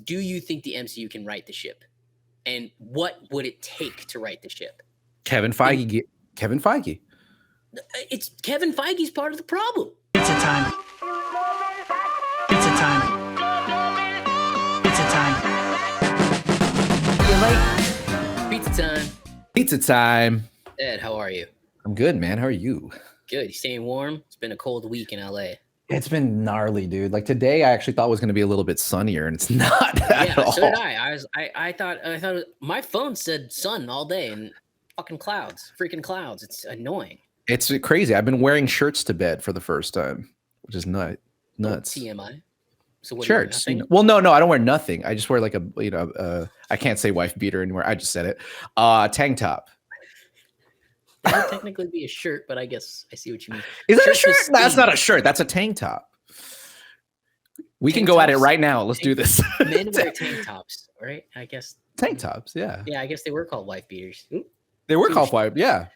do you think the MCU can right the ship? And what would it take to right the ship? Kevin Feige. Kevin Feige. It's Kevin Feige's part of the problem. Pizza time. Pizza time. Pizza time. You're right. Pizza time. Pizza time. Ed, how are you? I'm good, man. How are you? Good. You staying warm? It's been a cold week in LA. It's been gnarly, dude. Like today, I actually thought it was going to be a little bit sunnier, and it's not at all. So did I. I thought my phone said sun all day and fucking clouds, freaking clouds. It's annoying. It's crazy. I've been wearing shirts to bed for the first time, which is nuts. TMI. So what? Shirts. Well, no, I don't wear nothing. I just wear like I can't say wife beater anymore. I just said it. Tank top. That would technically be a shirt, but I guess I see what you mean. Is that a shirt? No, that's not a shirt. That's a tank top. We can go at it right now. Let's do this. Men wear tank tops, right? I guess. Tank tops, yeah. Yeah, I guess they were called wife beaters. Ooh. They were called wife, yeah.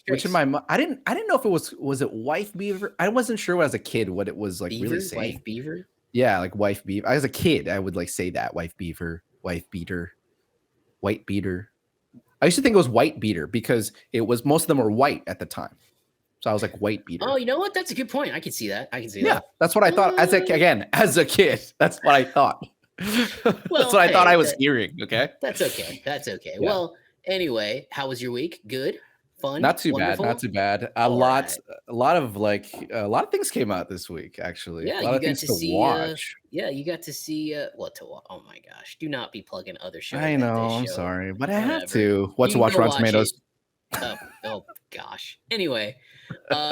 Which in my I didn't know if it was it wife beaver. I wasn't sure as a kid what it was like beaver? Really saying. Wife beaver? Yeah, like wife beaver. As a kid, I would like say that wife beaver, wife beater, white beater. I used to think it was white beater because it was most of them were white at the time. So I was like white beater. Oh, you know what? That's a good point. I can see that. Yeah, that's what I thought as a kid. That's what I thought. That's what I thought I was hearing. Okay. That's okay. Yeah. Well, anyway, how was your week? Good? Fun? Not too Wonderful? bad. Not too bad. A lot of things came out this week, actually. Yeah, a lot of things to watch. You got to see what to watch. Oh my gosh. Do not be plugging other shows. I know, I'm sorry, but I have to. What to watch Rotten Tomatoes? Oh gosh. Anyway,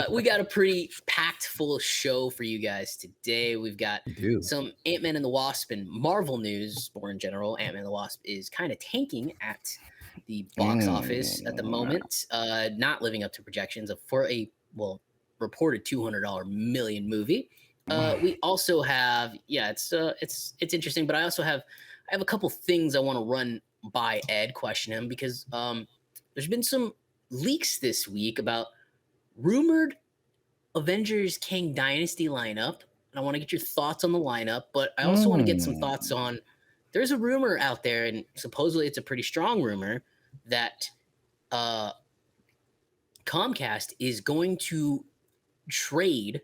we got a pretty packed full show for you guys today. We've got some Ant-Man and the Wasp and Marvel news more in general. Ant-Man and the Wasp is kind of tanking at the box office at the moment, not living up to projections for a reported $200 million movie. We also have it's interesting, but I have a couple things I want to run by Ed, question him because there's been some leaks this week about rumored Avengers Kang Dynasty lineup, and I want to get your thoughts on the lineup, but I also want to get some thoughts on. There's a rumor out there, and supposedly it's a pretty strong rumor, that Comcast is going to trade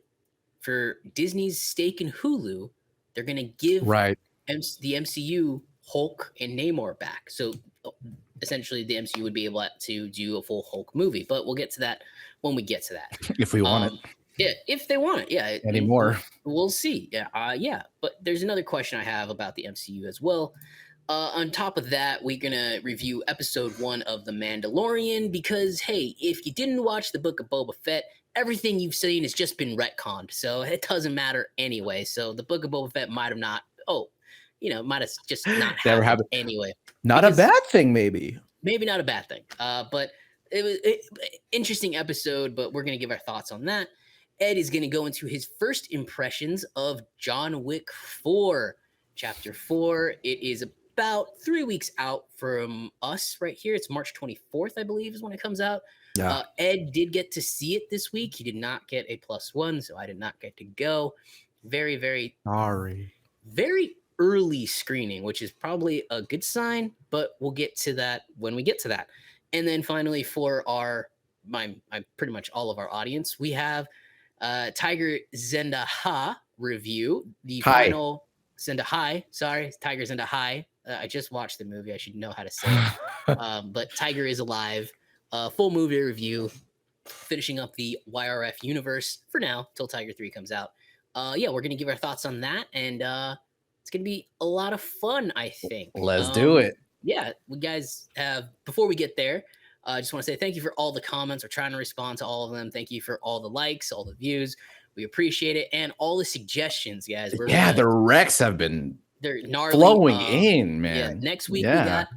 for Disney's stake in Hulu. They're going to give the MCU Hulk and Namor back. So essentially the MCU would be able to do a full Hulk movie, but we'll get to that when we get to that. If we want it. Yeah, if they want it, yeah. Anymore. We'll see. Yeah. But there's another question I have about the MCU as well. On top of that, we're going to review episode 1 of The Mandalorian because, hey, if you didn't watch the Book of Boba Fett, everything you've seen has just been retconned. So it doesn't matter anyway. So the Book of Boba Fett might have just not happened anyway. Not a bad thing, maybe. Maybe not a bad thing. But it was an interesting episode, but we're going to give our thoughts on that. Ed is going to go into his first impressions of John Wick 4. Chapter 4. It is about 3 weeks out from us right here. It's March 24th, I believe, is when it comes out. Yeah. Ed did get to see it this week. He did not get a +1, so I did not get to go. Very, very sorry. Very early screening, which is probably a good sign, but we'll get to that when we get to that. And then finally, for pretty much all of our audience, we have Tiger Zendaha review. The final Zendaha. Sorry, Tiger Zendaha. I just watched the movie. I should know how to say it. But Tiger is Alive. Full movie review. Finishing up the YRF universe for now till Tiger 3 comes out. We're going to give our thoughts on that. And it's going to be a lot of fun, I think. Let's do it. Yeah, we guys have, before we get there, I just want to say thank you for all the comments. We're trying to respond to all of them. Thank you for all the likes, all the views. We appreciate it. And all the suggestions, guys. The recs have been gnarly, flowing in, man. Yeah, next week we got,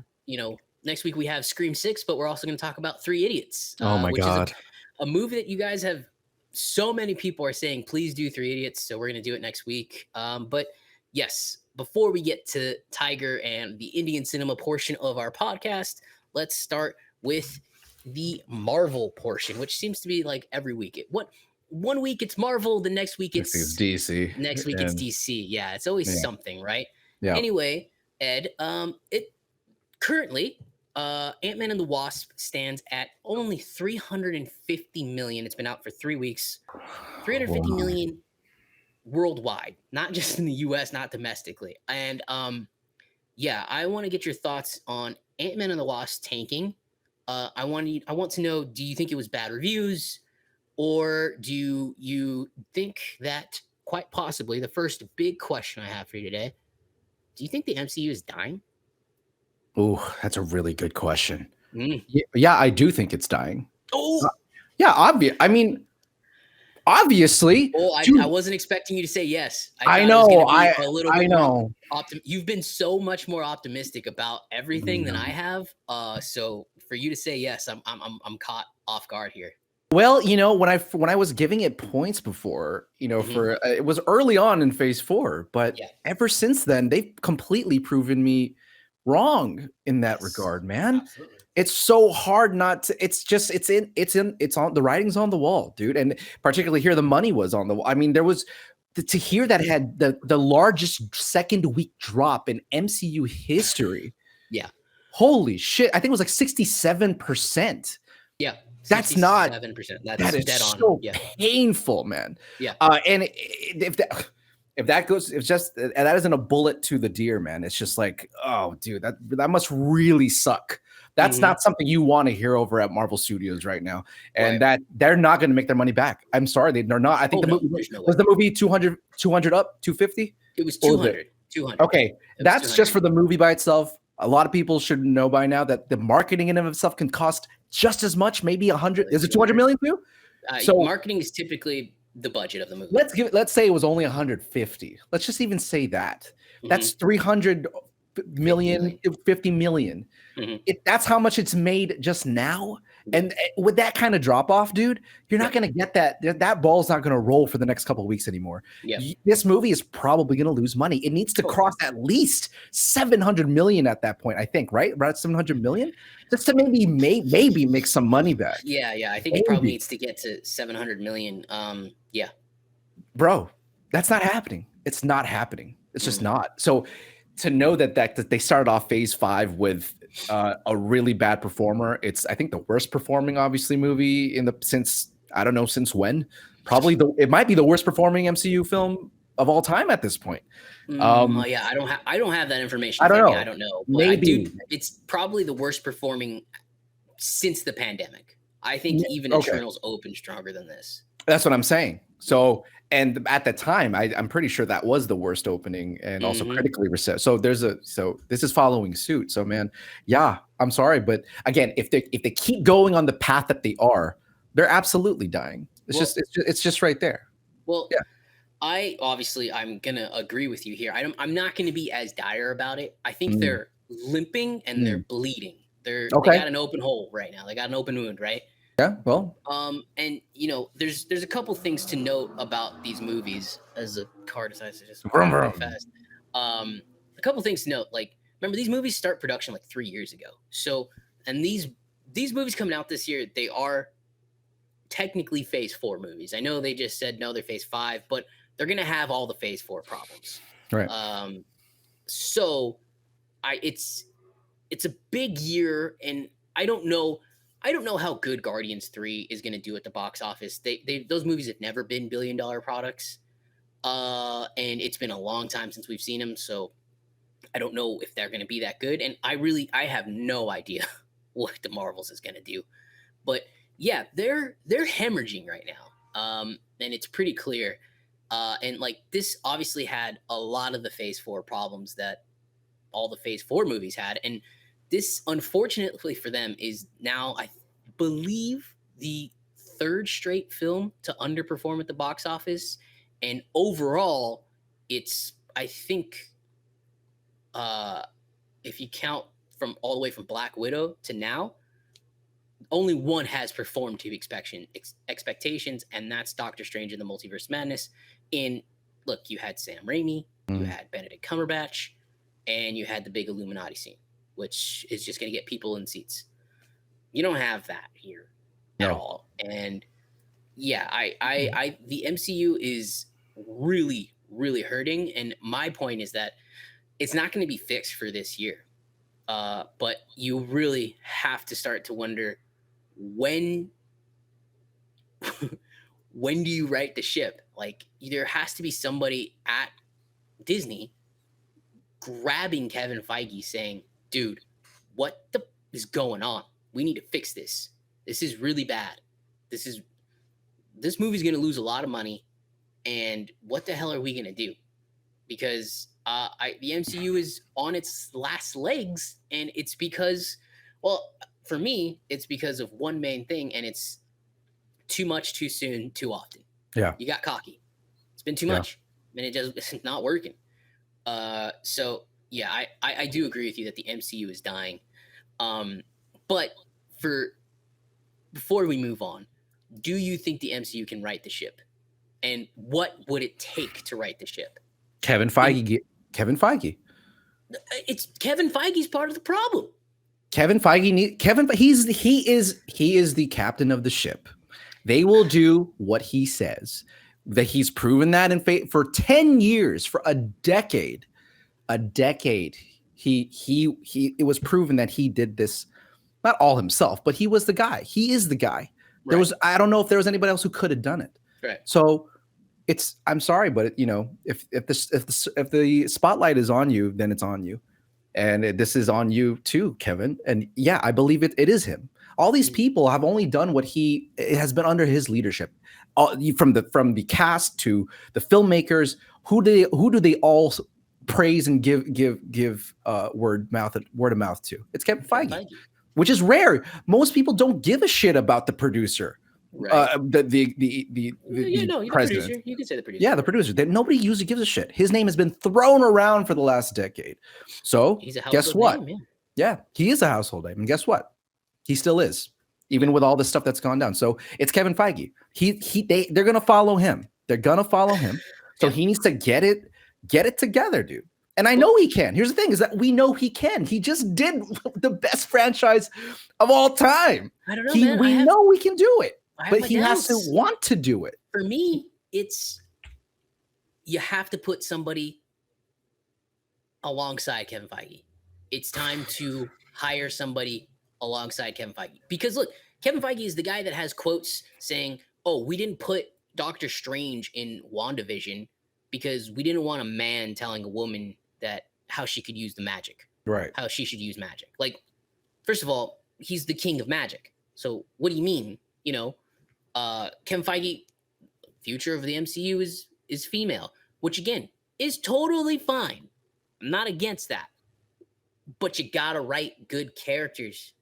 next week we have Scream 6, but we're also going to talk about 3 Idiots. Oh my God. Is a movie that you guys have, so many people are saying, please do 3 Idiots. So we're going to do it next week. But yes, before we get to Tiger and the Indian cinema portion of our podcast, let's start with the Marvel portion, which seems to be like every week. One week it's Marvel, the next week it's DC. Next week it's DC. Yeah, it's always something, right? Yeah. Anyway, Ed, it currently Ant-Man and the Wasp stands at only 350 million. It's been out for 3 weeks. 350 Wow. million worldwide, not just in the US, not domestically. And yeah, I want to get your thoughts on Ant-Man and the Wasp tanking. I want to know, do you think it was bad reviews, or do you think that quite possibly the first big question I have for you today, do you think the MCU is dying? Ooh, that's a really good question. Mm. Yeah, I do think it's dying. Oh, Yeah, obvious. I mean, obviously, oh, I dude. wasn't expecting you to say yes. I thought it was know. going to be a little I bit more know. You've been so much more optimistic about everything than I No. have. So for you to say yes, I'm caught off guard here. Well, when I was giving it points before, Mhm. for it was early on in phase 4, but Yeah. ever since then, they've completely proven me wrong in that Yes, regard, man. absolutely. It's so hard not to. It's on the writing's on the wall, dude. And particularly here, the money was on the wall. I mean, there was to hear that had the largest second week drop in MCU history. Yeah. Holy shit! I think it was like 67%. Yeah. That's not 67%. that That's is dead on. so Yeah. painful, man. Yeah. And if that goes, it's just that isn't a bullet to the deer, man. It's just like, oh, dude, that must really suck. That's Mhm. not something you want to hear over at Marvel Studios right now, and Right. that they're not going to make their money back. I'm sorry, they're not. I think Oh, the no, movie there's no way. was the movie 200 up 250. It was Or was 200. 200. Okay, It was that's 200. just for the movie by itself. A lot of people should know by now that the marketing in and of itself can cost just as much, maybe 100. Really, Is it 200 million too? So marketing is typically the budget of the movie. let's say it was only 150. Let's just even say that. Mhm. That's 300 million, 50 million. Mhm. That's how much it's made just now. And with that kind of drop off, dude, you're not going to get that. That ball's not going to roll for the next couple of weeks anymore. Yeah. This movie is probably going to lose money. It needs to cross at least 700 million at that point, I think, right? Right, 700 million, just to maybe make some money back. Yeah. I think it probably needs to get to 700 million. Yeah. Bro, that's not happening. It's not happening. It's just not. So to know that they started off phase 5 with a really bad performer. It's, I think, the worst performing, obviously, movie since I don't know since when. Probably it might be the worst performing MCU film of all time at this point. Yeah, I don't have that information. I don't know. I don't know. But Maybe it's probably the worst performing since the pandemic. I think even Eternals opened stronger than this. That's what I'm saying. So, and at the time, I'm pretty sure that was the worst opening and also critically received. So this is following suit. So, man, yeah, I'm sorry, but again, if they keep going on the path that they are, they're absolutely dying. It's just right there. Well, yeah. I'm gonna agree with you here. I'm not gonna be as dire about it. I think they're limping and they're bleeding. They got an open hole right now. They got an open wound, right? Yeah, well, and there's a couple things to note about these movies as the car decides to just vroom, go vroom. fast. A couple things to note, like, remember, these movies start production like 3 years ago. So, and these movies coming out this year, they are technically phase 4 movies. I know they just said no, they're phase 5, but they're gonna have all the phase 4 problems. Right. So it's a big year, and I don't know how good Guardians 3 is going to do at the box office. Those movies have never been billion-dollar products. And it's been a long time since we've seen them, so I don't know if they're going to be that good. And I have no idea what the Marvels is going to do. But yeah, they're hemorrhaging right now. And it's pretty clear. And like, this obviously had a lot of the phase 4 problems that all the phase 4 movies had. And this, unfortunately for them, is now, I believe, the 3rd straight film to underperform at the box office. And overall, it's, I think, if you count from all the way from Black Widow to now, only one has performed to expectations, and that's Doctor Strange in the Multiverse of Madness. Look, you had Sam Raimi, you had Benedict Cumberbatch, and you had the big Illuminati scene, which is just going to get people in seats. You don't have that here at all. And yeah, the MCU is really, really hurting. And my point is that it's not going to be fixed for this year. But you really have to start to wonder when when do you right the ship? Like, there has to be somebody at Disney grabbing Kevin Feige saying, dude, what the is going on? We need to fix this. This is really bad. This movie's going to lose a lot of money. And what the hell are we going to do? Because the MCU is on its last legs, and it's because, well, for me, it's because of one main thing, and it's too much, too soon, too often. Yeah. You got cocky. It's been too much, and it's not working. So yeah, I do agree with you that the MCU is dying. But before we move on, do you think the MCU can right the ship? And what would it take to right the ship? Kevin Feige. It's Kevin Feige's part of the problem. Kevin Feige he is the captain of the ship. They will do what he says. That he's proven that for 10 years, for a decade. It was proven that he did this, not all himself, but he was the guy. He is the guy. Right. I don't know if there was anybody else who could have done it. Right. So I'm sorry, but if the spotlight is on you, then it's on you. And this is on you too, Kevin. And yeah, I believe it is him. All these people have only done what it has been under his leadership. From the cast to the filmmakers, who do they all praise and give word of mouth to? It's Kevin Feige, which is rare. Most people don't give a shit about the producer. Right. The president. Producer. You can say the producer. Yeah, the producer. Nobody usually gives a shit. His name has been thrown around for the last decade. So guess what? Name, yeah, he is a household name. And guess what? He still is, even with all the stuff that's gone down. So it's Kevin Feige. They're gonna follow him. They're gonna follow him. So he needs to get it together, dude. And I know he can. Here's the thing: is that we know he can. He just did the best franchise of all time. I don't know. We know we can do it. But he doubts. has to want to do it. For me, it's you have to put somebody alongside Kevin Feige. It's time to hire somebody alongside Kevin Feige. Because look, Kevin Feige is the guy that has quotes saying, oh, we didn't put Doctor Strange in WandaVision because we didn't want a man telling a woman that how she could use the magic. Right. How she should use magic. Like, first of all, he's the king of magic. So what do you mean? Kevin Feige, future of the MCU is female, which again is totally fine. I'm not against that, but you gotta write good characters,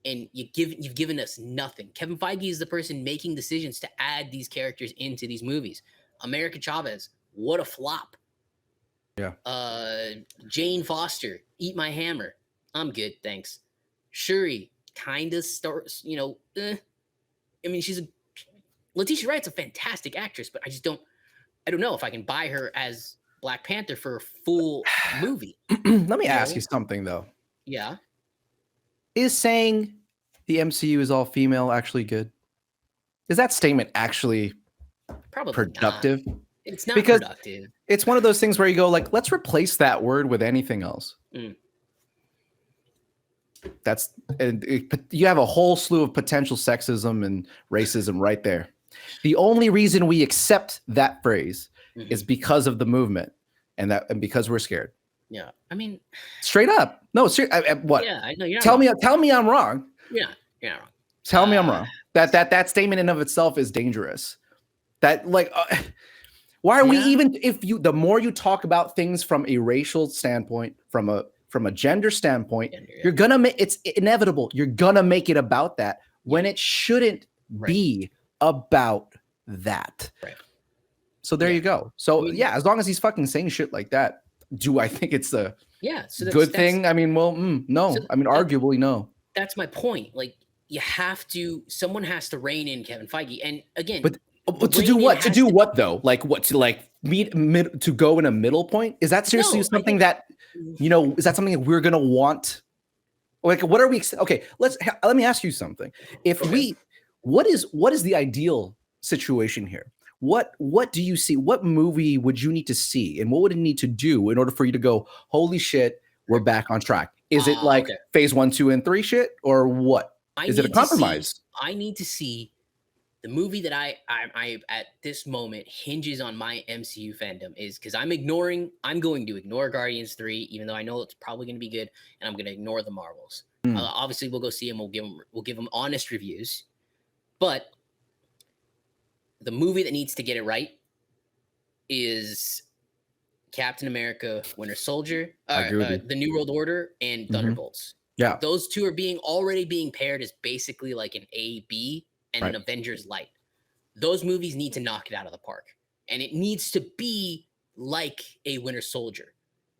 and you've given us nothing. Kevin Feige is the person making decisions to add these characters into these movies. America Chavez, what a flop. Yeah. Jane Foster, eat my hammer. I'm good, thanks. Shuri, kind of starts, I mean, Letitia Wright's a fantastic actress, but I don't know if I can buy her as Black Panther for a full movie. Let me ask you something though. Yeah. Is saying the MCU is all female actually good? Is that statement actually probably productive? Not. It's not because productive. It's one of those things where you go like, let's replace that word with anything else. You have a whole slew of potential sexism and racism right there. The only reason we accept that phrase is because of the movement and because we're scared. Yeah, I mean, straight up. No, what? Yeah, I know you're. Tell me I'm wrong. Yeah, you're not wrong. Tell me I'm wrong. That statement in of itself is dangerous. That why are we even? The more you talk about things from a racial standpoint, from a gender standpoint, you're gonna make it's inevitable. You're gonna make it about that when it shouldn't be about that. Right. So there you go. So yeah, as long as he's fucking saying shit like that, do I think it's a good thing? I mean, well, no. I mean, arguably, no. That's my point. Like, someone has to rein in Kevin Feige, and again, but to do what? To do what though? Like what? To go in a middle point? Is that seriously something that? Is that something that we're gonna want? Like, what are we? Okay, let me ask you something. What is the ideal situation here? what do you see? What movie would you need to see, and what would it need to do in order for you to go, holy shit, we're back on track? Is it like Okay. phase 1, 2, and 3 shit, or what? Is it a compromise? I need to see the movie that I at this moment hinges on my MCU fandom is because I'm going to ignore Guardians 3, even though I know it's probably going to be good, and I'm going to ignore the Marvels. Obviously, we'll go see them. We'll give them honest reviews, but the movie that needs to get it right is Captain America: Winter Soldier, The New World Order, and Thunderbolts. Yeah, those two are already being paired as basically like an A-B and an Avengers light. Those movies need to knock it out of the park, and it needs to be like a Winter Soldier.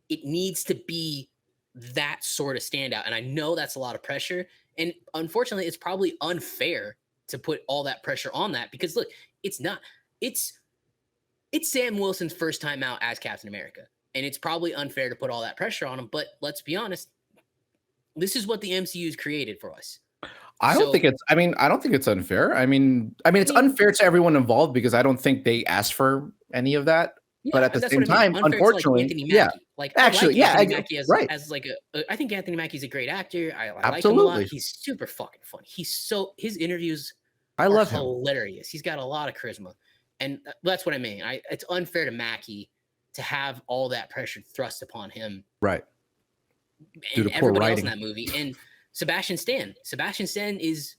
It needs to be that sort of standout, and I know that's a lot of pressure, and unfortunately, it's probably unfair to put all that pressure on that because look, it's Sam Wilson's first time out as Captain America, and it's probably unfair to put all that pressure on him. But let's be honest, this is what the MCU's created for us. I don't think it's unfair. I mean, it's unfair to everyone involved because I don't think they asked for any of that. Yeah, but at the same time, unfortunately, I think Anthony Mackie's a great actor. I like him a lot. He's super fucking funny. His interviews are hilarious. He's got a lot of charisma, and that's what I mean. It's unfair to Mackie to have all that pressure thrust upon him, right? Due to poor writing else in that movie. And Sebastian Stan is,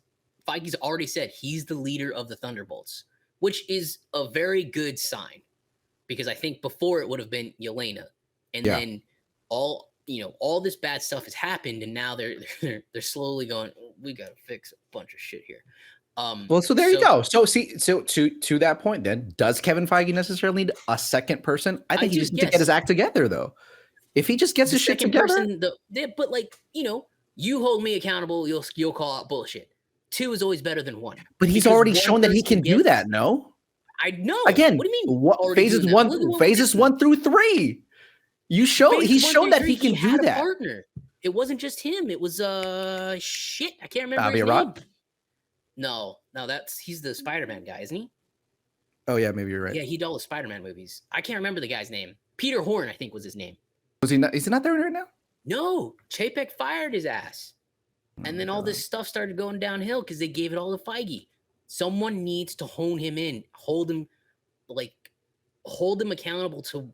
Feige's already said he's the leader of the Thunderbolts, which is a very good sign. Because I think before it would have been Yelena, and then all this bad stuff has happened, and now they're slowly going, we got to fix a bunch of shit here. So there you go. So to that point, then does Kevin Feige necessarily need a second person? I think he just needs to get his act together, though. If he just gets his shit together, but you hold me accountable, you'll call out bullshit. 2 is always better than 1. But he's already shown that he can do that. No. I know. Again, what do you mean? Phases 1 through 3. He's shown that he can do that. Partner. It wasn't just him. It was shit. I can't remember his name. No, he's the Spider-Man guy, isn't he? Oh yeah, maybe you're right. Yeah, he did all the Spider-Man movies. I can't remember the guy's name. Peter Horn, I think, was his name. Was he not? Is he not there right now? No, Chapek fired his ass, and then all this stuff started going downhill because they gave it all to Feige. Someone needs to hone him in, hold him accountable to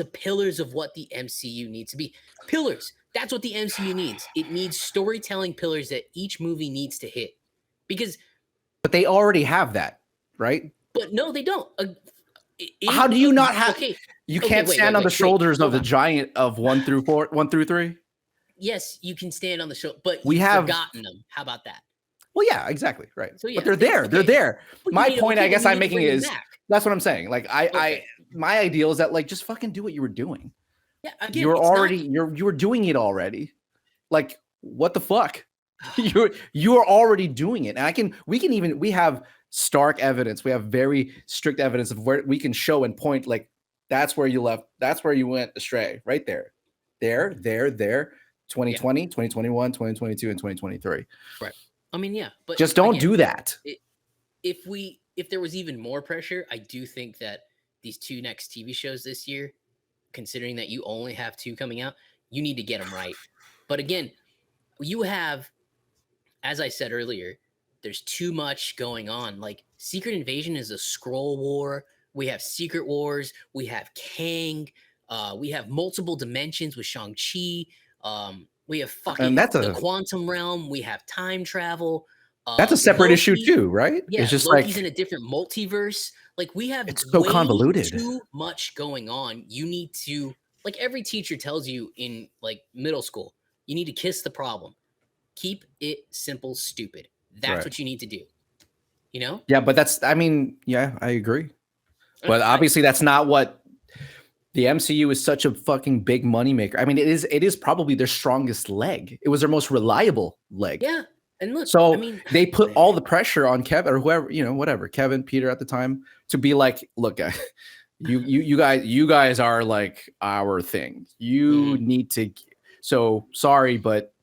pillars of what the MCU needs to be. Pillars. That's what the MCU needs. It needs storytelling pillars that each movie needs to hit. But they already have that, right? But no, they don't. How do you not have? Okay, you can't stand on the shoulders of the giant of 1 through 3. Yes, you can stand on the shoulder, but we have forgotten them. How about that? Well, yeah, exactly, right. So, yeah, but they're there. Okay. They're there. My point, I guess, I'm making is that's what I'm saying. Like, my ideal is that just fucking do what you were doing. Yeah, again, you were doing it already. Like, what the fuck? you are already doing it, and we have stark evidence. We have very strict evidence of where we can show and point. Like, that's where you left. That's where you went astray. Right there. 2020, 2021, 2022, and 2023. Right. I mean, yeah, but just don't do that. If there was even more pressure, I do think that these 2 next TV shows this year, considering that you only have 2 coming out, you need to get them right. But again, you have, as I said earlier, there's too much going on. Like, Secret Invasion is a Skrull war. We have Secret Wars. We have Kang. We have multiple dimensions with Shang-Chi. We have fucking the quantum realm. We have time travel. That's a separate issue too, right? Yeah, it's just Loki's in a different multiverse. Like, we have it's so convoluted. Too much going on. You need to, like every teacher tells you in middle school, you need to kiss the problem. Keep it simple, stupid. That's what you need to do. You know? Yeah, but I agree. But obviously that's not what the MCU is. Such a fucking big moneymaker. I mean, it is probably their strongest leg. It was their most reliable leg. Yeah. And look, they put all the pressure on Kevin or whoever, whatever, Kevin, Peter at the time, to be like, look, guys, you guys are like our thing. You need to. So sorry, but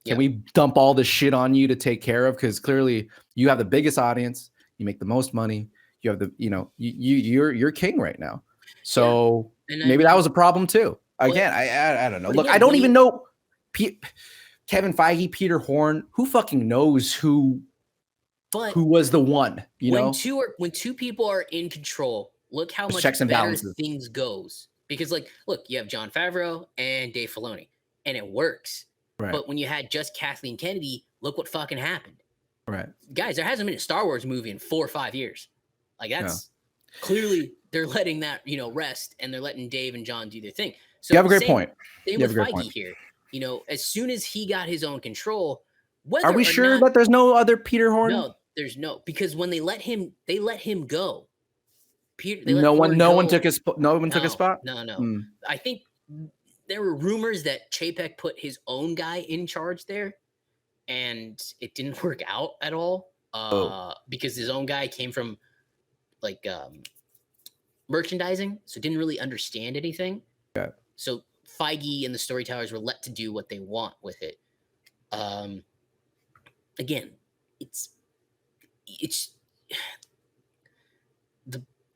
can we dump all this shit on you to take care of? Because clearly you have the biggest audience. You make the most money. You have you're king right now. So And maybe that was a problem too. Again, I don't know. Look, I don't even know Kevin Feige, Peter Horn, who fucking knows who was the one, when two people are in control, look how much checks and better balances. things goes. Because look, you have Jon Favreau and Dave Filoni, and it works. Right. But when you had just Kathleen Kennedy, look what fucking happened. Right. Guys, there hasn't been a Star Wars movie in 4 or 5 years. Like that's clearly they're letting that, rest, and they're letting Dave and John do their thing. So you have a great point. Same with Feige here. As soon as he got his own control, are we sure that there's no other Peter Horn? No, there's because when they let him go. No one took his spot. No. I think there were rumors that Chapek put his own guy in charge there, and it didn't work out at all. Because his own guy came from merchandising, so didn't really understand anything. Yeah. So Feige and the storytellers were let to do what they want with it. Again,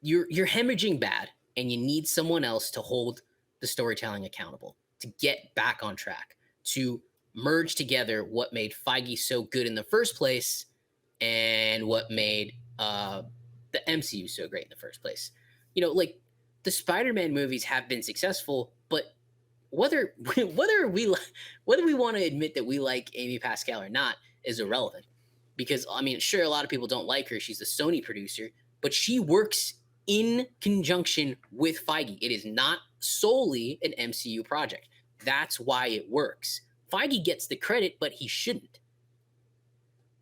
you're hemorrhaging bad, and you need someone else to hold the storytelling accountable, to get back on track, to merge together what made Feige so good in the first place and what made the MCU so great in the first place. The Spider-Man movies have been successful, but whether we want to admit that we like Amy Pascal or not is irrelevant. Because sure, a lot of people don't like her. She's the Sony producer, but she works in conjunction with Feige. It is not solely an MCU project. That's why it works. Feige gets the credit, but he shouldn't.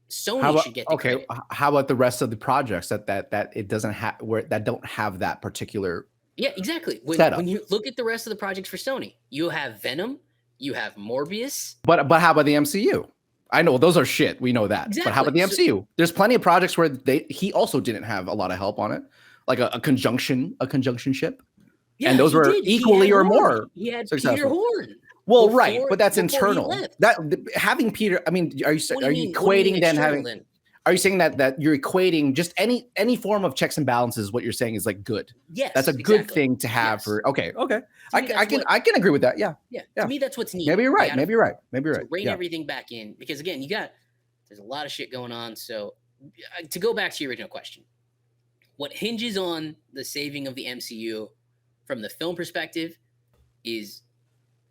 Sony should get the credit. How about the rest of the projects that it doesn't have, that don't have that particular? Yeah, exactly. When you look at the rest of the projects for Sony, you have Venom, you have Morbius. But how about the MCU? I know those are shit. We know that. Exactly. But how about the MCU? There's plenty of projects where he also didn't have a lot of help on it, like a conjunction ship. Yeah, and those were equally or more. He had successful. Peter Horn. Well, right, but that's internal. That having Peter. Are you equating then having? Are you saying that you're equating just any form of checks and balances? What you're saying is like good. Yes, that's a good thing to have for. Okay. I can agree with that. Yeah. To me, that's what's needed. Maybe you're right. Maybe you're right. Rein everything back in, because again, there's a lot of shit going on. So to go back to your original question, what hinges on the saving of the MCU from the film perspective is,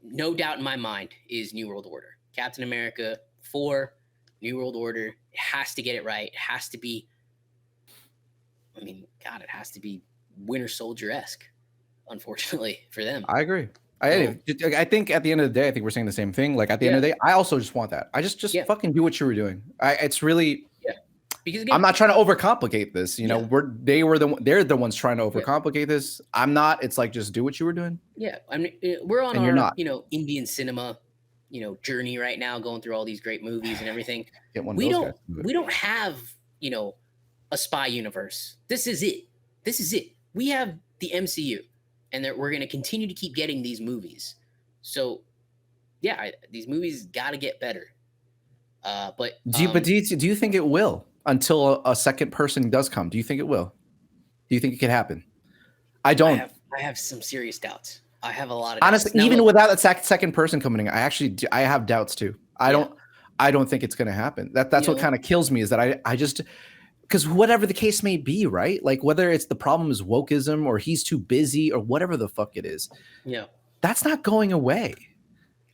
no doubt in my mind, is New World Order. Captain America 4, New World Order. It has to get it right. It has to be, it has to be Winter Soldier-esque, unfortunately, for them. I agree. I think at the end of the day, I think we're saying the same thing. Like at the end of the day, I also just want that. I just fucking do what you were doing. It's really... Because again, I'm not trying to overcomplicate this. They're the ones trying to overcomplicate this. I'm not. It's like, just do what you were doing. Yeah, we're on our Indian cinema journey right now, going through all these great movies and everything. We don't have a spy universe. This is it. We have the MCU, and we're going to continue to keep getting these movies. So these movies got to get better. Do you think it will? Until a second person does come, do you think it will? Do you think it could happen? I don't. I have some serious doubts. I have a lot of honestly doubts. Even without that second person coming in, I have doubts too. I don't think it's going to happen. That's what kind of kills me, is that I just, because whatever the case may be, right? Like whether it's the problem is wokeism or he's too busy or whatever the fuck it is. Yeah, that's not going away.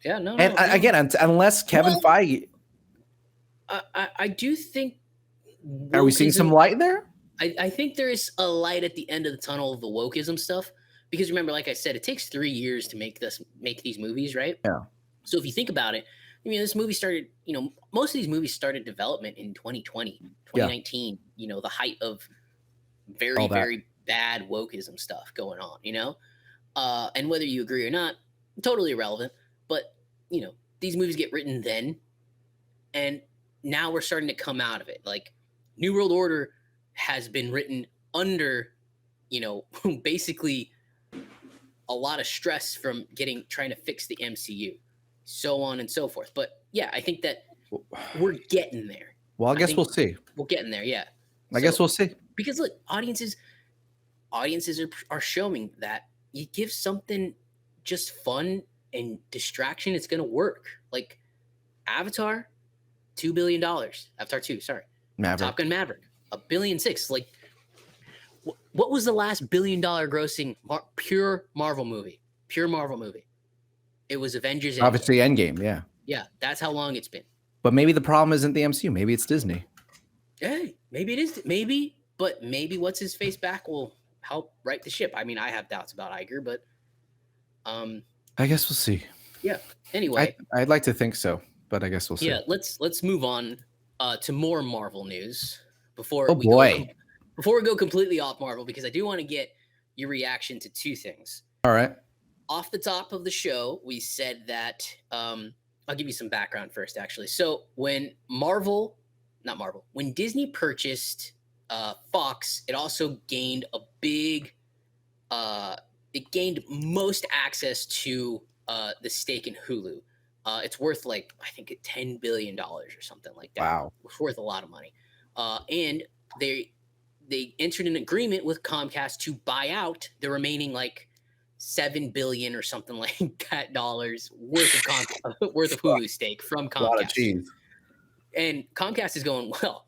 Yeah, no. And again, unless Kevin Feige, I do think. Are we seeing some light there? I think there is a light at the end of the tunnel of the wokeism stuff, because remember, like I said, it takes 3 years to make these movies, right? Yeah. So if you think about it, this movie started, most of these movies started development in 2020, 2019, the height of very, very bad wokeism stuff going on, and whether you agree or not, totally irrelevant. But, these movies get written then, and now we're starting to come out of it. Like, New World Order has been written under, basically a lot of stress from trying to fix the MCU, so on and so forth. But I think that we're getting there. Well, I guess we'll see. We're getting there. Yeah. I guess we'll see. Because look, audiences are showing that you give something just fun and distraction, it's gonna work. Like Avatar, $2 billion. Avatar 2, sorry. Maverick. Top Gun Maverick, $1.6 billion. Like, what was the last $1 billion grossing pure Marvel movie? Pure Marvel movie. It was Avengers. Endgame. Obviously, Endgame. Yeah. Yeah, that's how long it's been. But maybe the problem isn't the MCU. Maybe it's Disney. Hey, maybe it is. Maybe, but maybe what's his face back will help right the ship. I mean, I have doubts about Iger, but I guess we'll see. Yeah. Anyway, I'd like to think so, but I guess we'll see. Yeah, let's move on to more Marvel news before Oh we boy. Before we go completely off Marvel, because I do want to get your reaction to two things. All right. Off the top of the show, we said that I'll give you some background first, actually. So when when Disney purchased Fox, it also gained a big, it gained most access to the stake in Hulu. It's worth like, I think $10 billion or something like that. Wow. It's worth a lot of money. And they entered an agreement with Comcast to buy out the remaining like $7 billion or something like that dollars worth of worth of Hulu stake from Comcast. A lot of cheese. And Comcast is going, well,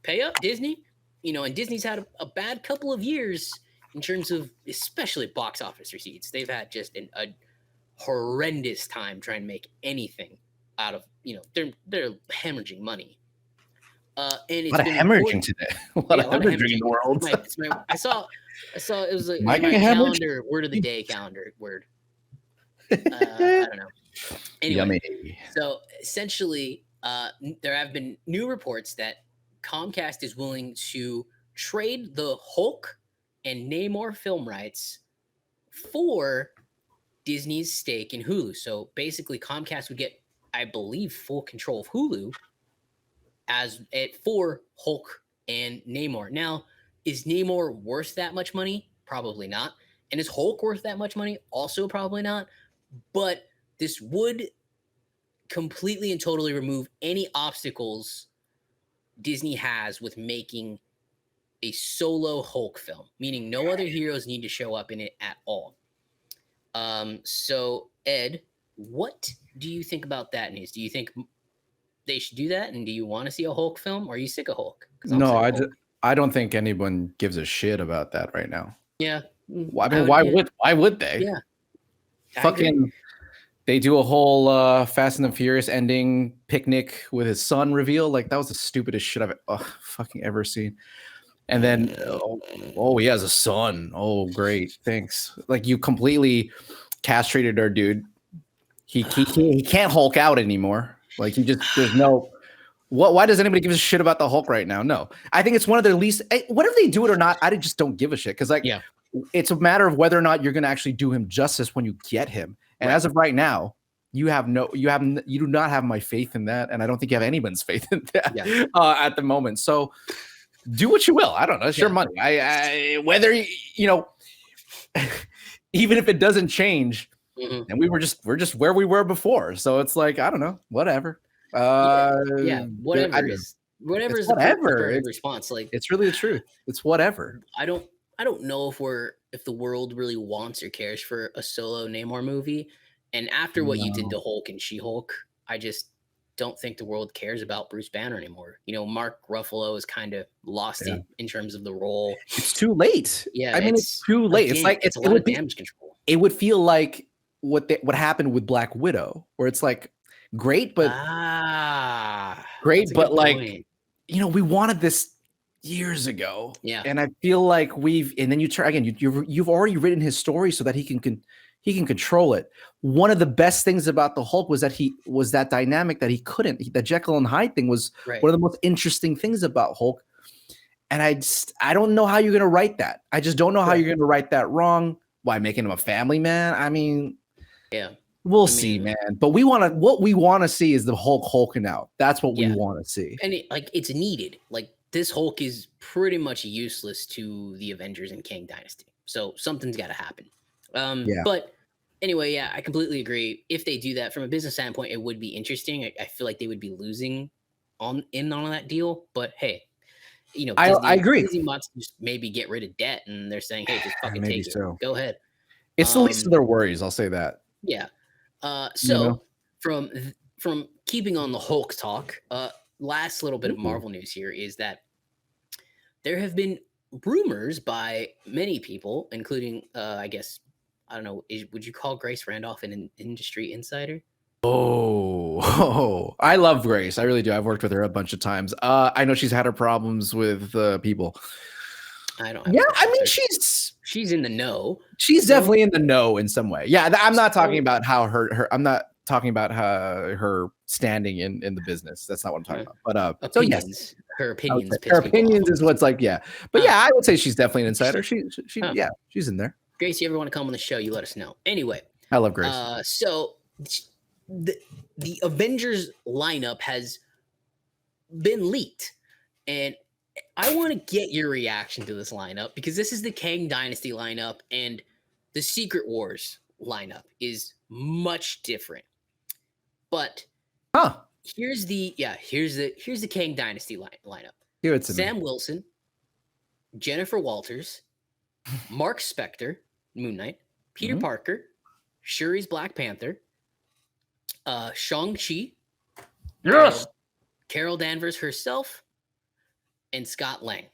pay up, Disney. And Disney's had a bad couple of years in terms of especially box office receipts. They've had just a horrendous time trying to make anything out of, they're hemorrhaging money. And it's a lot of hemorrhaging today. A lot of hemorrhaging in the world. I saw it was like my calendar, word of the day calendar word. I don't know. Anyway, Yummy. So essentially, there have been new reports that Comcast is willing to trade the Hulk and Namor film rights for Disney's stake in Hulu. So basically, Comcast would get, I believe, full control of Hulu for Hulk and Namor. Now, is Namor worth that much money? Probably not. And is Hulk worth that much money? Also probably not. But this would completely and totally remove any obstacles Disney has with making a solo Hulk film, meaning no other heroes need to show up in it at all. So, Ed, what do you think about that news? Do you think they should do that? And do you want to see a Hulk film? Or are you sick of Hulk? No, I don't think anyone gives a shit about that right now. Yeah. I mean, why would they? Yeah. Fucking, they do a whole Fast and the Furious ending picnic with his son reveal. Like, that was the stupidest shit I've fucking ever seen. And then, oh, he has a son. Oh, great. Thanks. Like, you completely castrated our dude. He can't Hulk out anymore. Like, there's no, why does anybody give a shit about the Hulk right now? No, I think it's one of their least, whether they do it or not, I just don't give a shit. Cause it's a matter of whether or not you're going to actually do him justice when you get him. And as of right now, you do not have my faith in that. And I don't think you have anyone's faith in that at the moment. So do what you will. I don't know. It's your money. Whether, even if it doesn't change, and we're just where we were before. So it's like, I don't know, whatever. Whatever is the response. Like, it's really the truth. It's whatever. I don't know if the world really wants or cares for a solo Namor movie. And after what you did to Hulk and She-Hulk, I just don't think the world cares about Bruce Banner anymore. Mark Ruffalo is kind of lost it in terms of the role. It's too late. Yeah, I mean, it's too late. It's like it's a lot of damage control. It would feel like what happened with Black Widow, where it's like great, but like point. We wanted this years ago. Yeah, and I feel like and then you try again. You've already written his story so that he can control it. One of the best things about the Hulk was that dynamic that he couldn't. The Jekyll and Hyde thing was one of the most interesting things about Hulk. And I don't know how you're going to write that. I just don't know how you're going to write that wrong. Why, making him a family man? I mean, we'll see, man. But what we want to see is the Hulk hulking out. That's what we want to see. And it's needed. Like, this Hulk is pretty much useless to the Avengers and Kang Dynasty. So something's got to happen. But anyway, I completely agree. If they do that from a business standpoint, it would be interesting. I feel like they would be losing on that deal. But hey, I agree. Disney wants to just maybe get rid of debt, and they're saying, hey, just fucking Maybe take it. so. Go ahead. It's the least of their worries. I'll say that. Yeah. You know? From keeping on the Hulk talk, last little bit of Ooh. Marvel news here is that there have been rumors by many people, including, I guess, I don't know, would you call Grace Randolph an industry insider? Oh, I love Grace. I really do. I've worked with her a bunch of times. I know she's had her problems with people. I don't. Yeah, I mean, her. She's in the know. She's definitely in the know in some way. Yeah, I'm not talking about how I'm not talking about her standing in the business. That's not what I'm talking about. But opinions. So yes, her opinions. Her opinions is what's like, yeah. But yeah, I would say she's definitely an insider. Yeah, she's in there. Grace, you ever want to come on the show? You let us know. Anyway, I love Grace. So the Avengers lineup has been leaked, and I want to get your reaction to this lineup because this is the Kang Dynasty lineup, and the Secret Wars lineup is much different. But here's the Kang Dynasty lineup. Give it to Sam Wilson, Jennifer Walters, Mark Spector, Moon Knight, Peter Parker, Shuri's Black Panther, Shang-Chi, yes, Carol Danvers herself, and Scott Lang,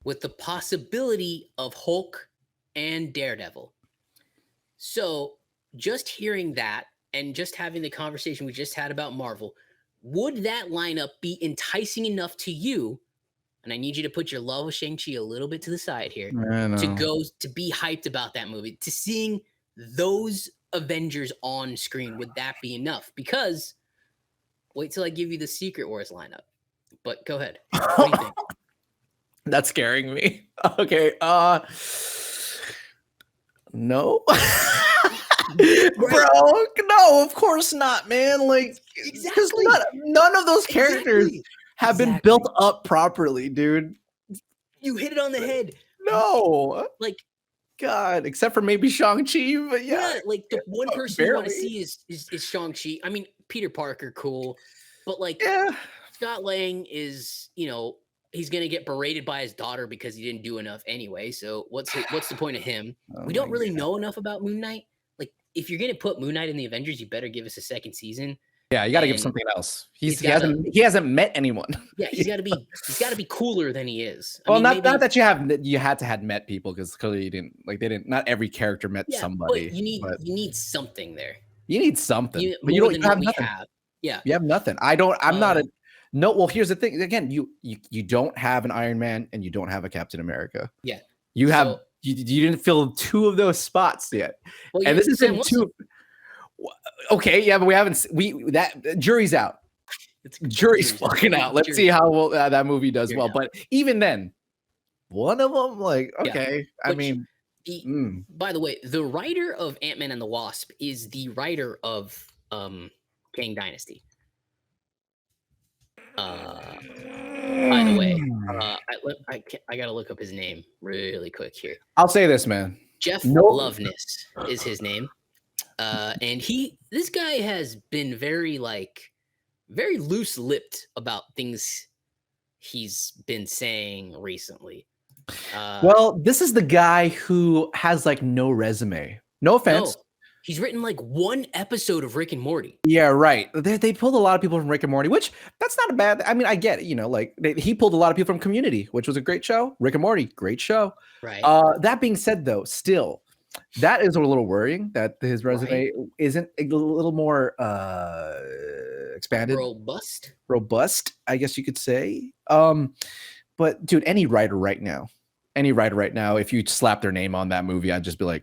with the possibility of Hulk and Daredevil. So just hearing that and just having the conversation we just had about Marvel, would that lineup be enticing enough to you? And I need you to put your love of Shang-Chi a little bit to the side here to be hyped about that movie, to seeing those Avengers on screen. Would that be enough? Because wait till I give you the Secret Wars lineup. But go ahead. What do you think? That's scaring me. Okay. No. Bro, no, of course not, man. Like, exactly. None of those characters have been built up properly, dude. You hit it on the head. No. Like, God, except for maybe Shang-Chi, but yeah. Like the one person you want to see is Shang-Chi. I mean, Peter Parker, cool. But like Scott Lang is, he's gonna get berated by his daughter because he didn't do enough anyway. So what's the point of him? We don't really know enough about Moon Knight. Like, if you're gonna put Moon Knight in the Avengers, you better give us a second season. Yeah, you got to give something else. He hasn't met anyone. Yeah, he's got to be cooler than he is. Not that you had to have met people, because clearly you didn't. Not every character met somebody. But you need something there. You need something. But you have nothing. Yeah, you have nothing. I'm not a. No, well, here's the thing. Again, you don't have an Iron Man and you don't have a Captain America. Yeah, you have. You didn't fill 2 of those spots yet, and this is in 2. Okay, yeah, but we haven't. That jury's out. Jury's fucking out. Let's see how well that movie does well. But even then, one of them, like, okay, I mean. By the way, the writer of Ant-Man and the Wasp is the writer of Kang Dynasty. By the way, I gotta look up his name really quick here. I'll say this, man. Jeff Loveness is his name, and this guy has been very loose-lipped about things he's been saying recently. Well, this is the guy who has no resume. No offense. No, he's written 1 episode of Rick and Morty. Yeah, right. They pulled a lot of people from Rick and Morty, which that's not a bad. I mean, I get it. He pulled a lot of people from Community, which was a great show. Rick and Morty, great show. Right. That being said, though, still, that is a little worrying that his resume isn't a little more expanded, robust, I guess you could say. But dude, any writer right now, if you slap their name on that movie, I'd just be like,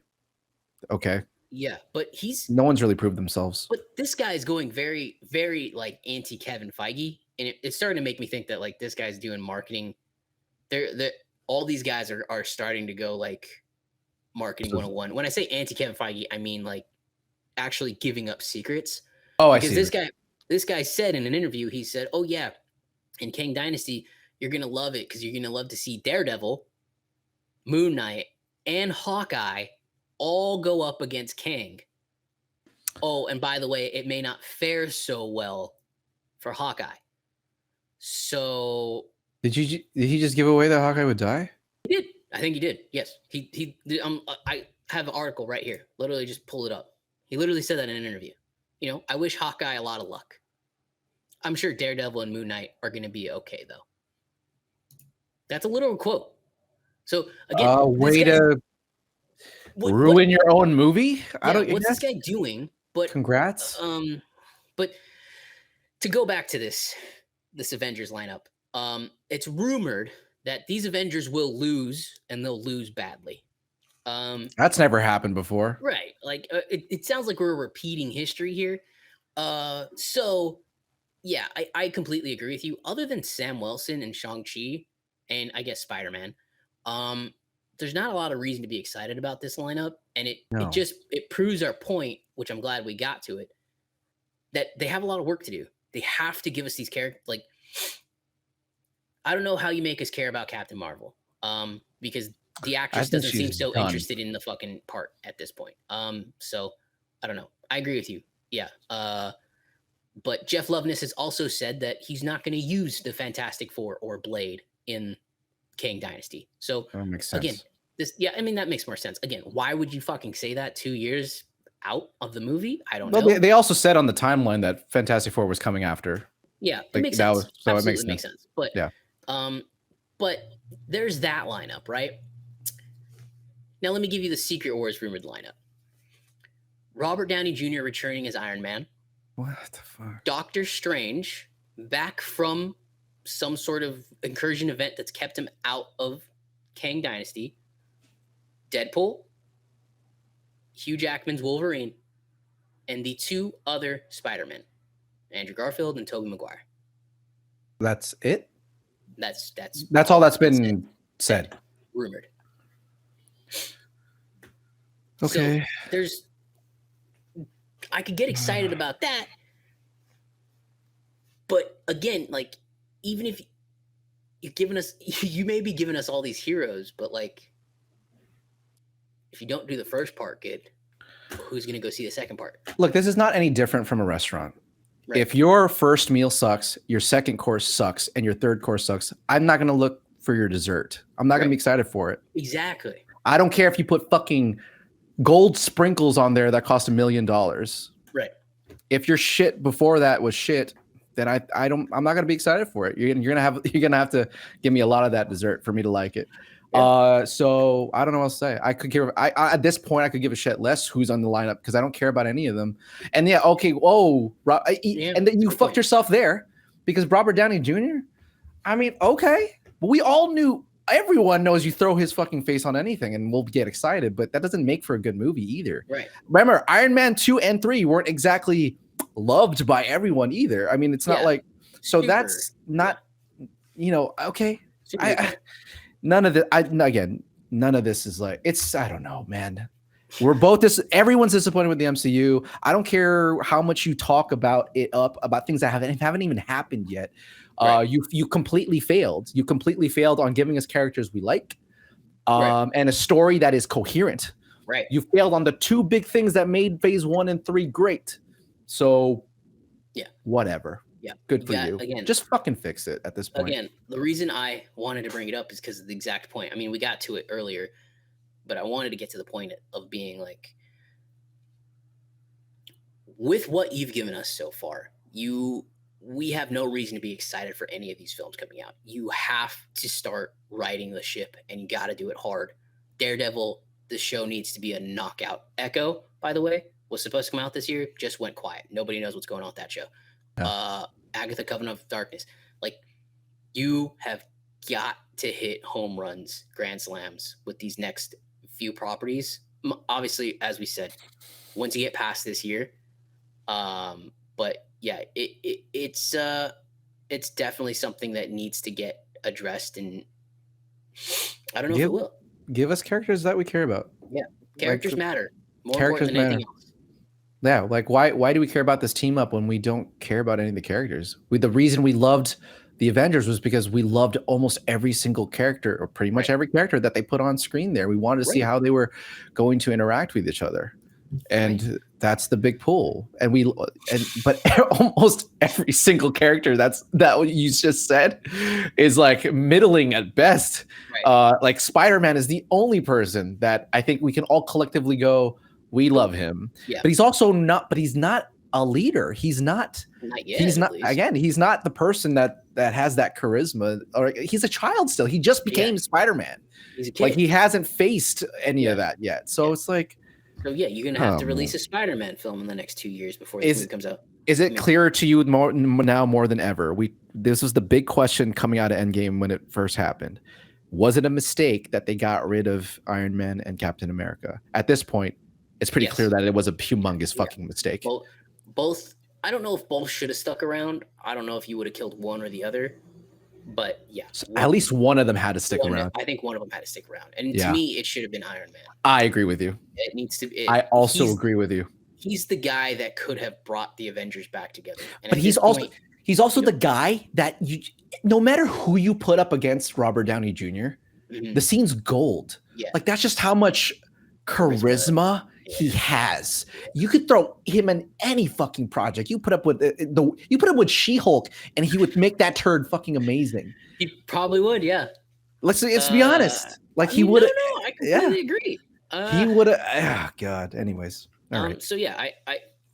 okay. Yeah, but no one's really proved themselves. But this guy is going very, very anti Kevin Feige, and it's starting to make me think that this guy's doing marketing. All these guys are starting to go marketing 101. When I say anti Kevin Feige, I mean actually giving up secrets. Oh, because I see. This guy said in an interview, he said, "Oh yeah, in Kang Dynasty, you're gonna love it because you're gonna love to see Daredevil, Moon Knight, and Hawkeye all go up against Kang. Oh, and by the way, it may not fare so well for Hawkeye. So Did he just give away that Hawkeye would die? He did. I think he did. Yes. He I have an article right here. Literally just pull it up. He literally said that in an interview. You know, I wish Hawkeye a lot of luck. I'm sure Daredevil and Moon Knight are going to be okay though. That's a literal quote. So again, way to ruin your own movie. I don't. What's this guy doing? But congrats. But to go back to this Avengers lineup, it's rumored that these Avengers will lose and they'll lose badly. That's never happened before, right? Like it sounds like we're repeating history here. So yeah, I completely agree with you. Other than Sam Wilson and Shang-Chi, and I guess Spider-Man, there's not a lot of reason to be excited about this lineup, and it proves our point, which I'm glad we got to it, that they have a lot of work to do. They have to give us these characters. Like, I don't know how you make us care about Captain Marvel, because the actress doesn't seem so interested in the fucking part at this point. So I don't know. I agree with you. Yeah. But Jeff Loveness has also said that he's not going to use the Fantastic Four or Blade in Kang Dynasty. So that makes sense. Again, that makes more sense. Again, why would you fucking say that 2 years out of the movie? I don't know. They also said on the timeline that Fantastic Four was coming after. Yeah, it makes sense. So Absolutely it makes sense. But yeah. But there's that lineup, right? Now let me give you the Secret Wars rumored lineup. Robert Downey Jr. returning as Iron Man. What the fuck? Doctor Strange back from some sort of incursion event that's kept him out of Kang Dynasty. Deadpool, Hugh Jackman's Wolverine, and the two other Spider-Men, Andrew Garfield and Tobey Maguire. That's it? That's all that's been said. Rumored. Okay. So I could get excited about that. But again, like, even if you're giving us, you may be giving us all these heroes, but like, if you don't do the first part good, who's going to go see the second part? Look, this is not any different from a restaurant. Right. If your first meal sucks, your second course sucks, and your third course sucks, I'm not going to look for your dessert. I'm not going to be excited for it. Exactly. I don't care if you put fucking gold sprinkles on there that cost $1 million. Right. If your shit before that was shit, then I'm not going to be excited for it. You're going to have to give me a lot of that dessert for me to like it. Yeah. So I don't know what else to say. I could give at this point I could give a shit less who's on the lineup because I don't care about any of them. And yeah, okay, and then you fucked yourself there because Robert Downey Jr. I mean, okay, but we all knew. Everyone knows you throw his fucking face on anything and we'll get excited, but that doesn't make for a good movie either. Right. Remember, Iron Man 2 and 3 weren't exactly loved by everyone either. I mean, it's not like so. That's not, okay. None of this is like, it's, I don't know, man. We're both everyone's disappointed with the MCU. I don't care how much you talk about things that haven't even happened yet. Right. You completely failed. You completely failed on giving us characters we like, and a story that is coherent. Right. You failed on the two big things that made phase 1 and 3 great. So yeah, whatever. Yeah. Good for you. Again, just fucking fix it at this point. Again, the reason I wanted to bring it up is because of the exact point. I mean, we got to it earlier, but I wanted to get to the point of being like, with what you've given us so far, we have no reason to be excited for any of these films coming out. You have to start riding the ship, and you got to do it hard. Daredevil, the show needs to be a knockout. Echo, by the way, was supposed to come out this year, just went quiet. Nobody knows what's going on with that show. Yeah. Agatha Covenant of Darkness. Like, you have got to hit home runs, grand slams with these next few properties. Obviously, as we said, once you get past this year, but yeah, it's definitely something that needs to get addressed, and I don't know if it will. Give us characters that we care about. Yeah, characters matter. More important than anything else. Yeah, like why do we care about this team up when we don't care about any of the characters? The reason we loved the Avengers was because we loved almost every single character, or pretty much every character that they put on screen there. We wanted to see how they were going to interact with each other. And That's the big pull, but almost every single character that what you just said is like middling at best. Right. Like Spider-Man is the only person that I think we can all collectively go, we love him. Yeah. But he's also not. But he's not a leader. He's not. Not yet, He's at not. least. Again, he's not the person that has that charisma. Or he's a child still. He just became Spider-Man. He's a kid. Like he hasn't faced any of that yet. So it's like. So yeah, you're gonna have to release a Spider-Man film in the next 2 years before this movie comes out. Is it clearer to you more than ever? This was the big question coming out of Endgame when it first happened. Was it a mistake that they got rid of Iron Man and Captain America? At this point, it's pretty clear that it was a humongous fucking mistake. Both. I don't know if both should have stuck around. I don't know if you would have killed one or the other. But yeah, so at least one of them had to stick around. I think one of them had to stick around, and to me, it should have been Iron Man. I agree with you. It needs to. I also agree with you. He's the guy that could have brought the Avengers back together. And but he's also the guy that no matter who you put up against Robert Downey Jr., the scene's gold. Yeah. Like that's just how much charisma he has. You could throw him in any fucking project. You put up with She-Hulk, and he would make that turd fucking amazing. He probably would, yeah. Let's be honest. Like he would. No, I completely agree. He would have. Oh God. Anyways, all right. So yeah,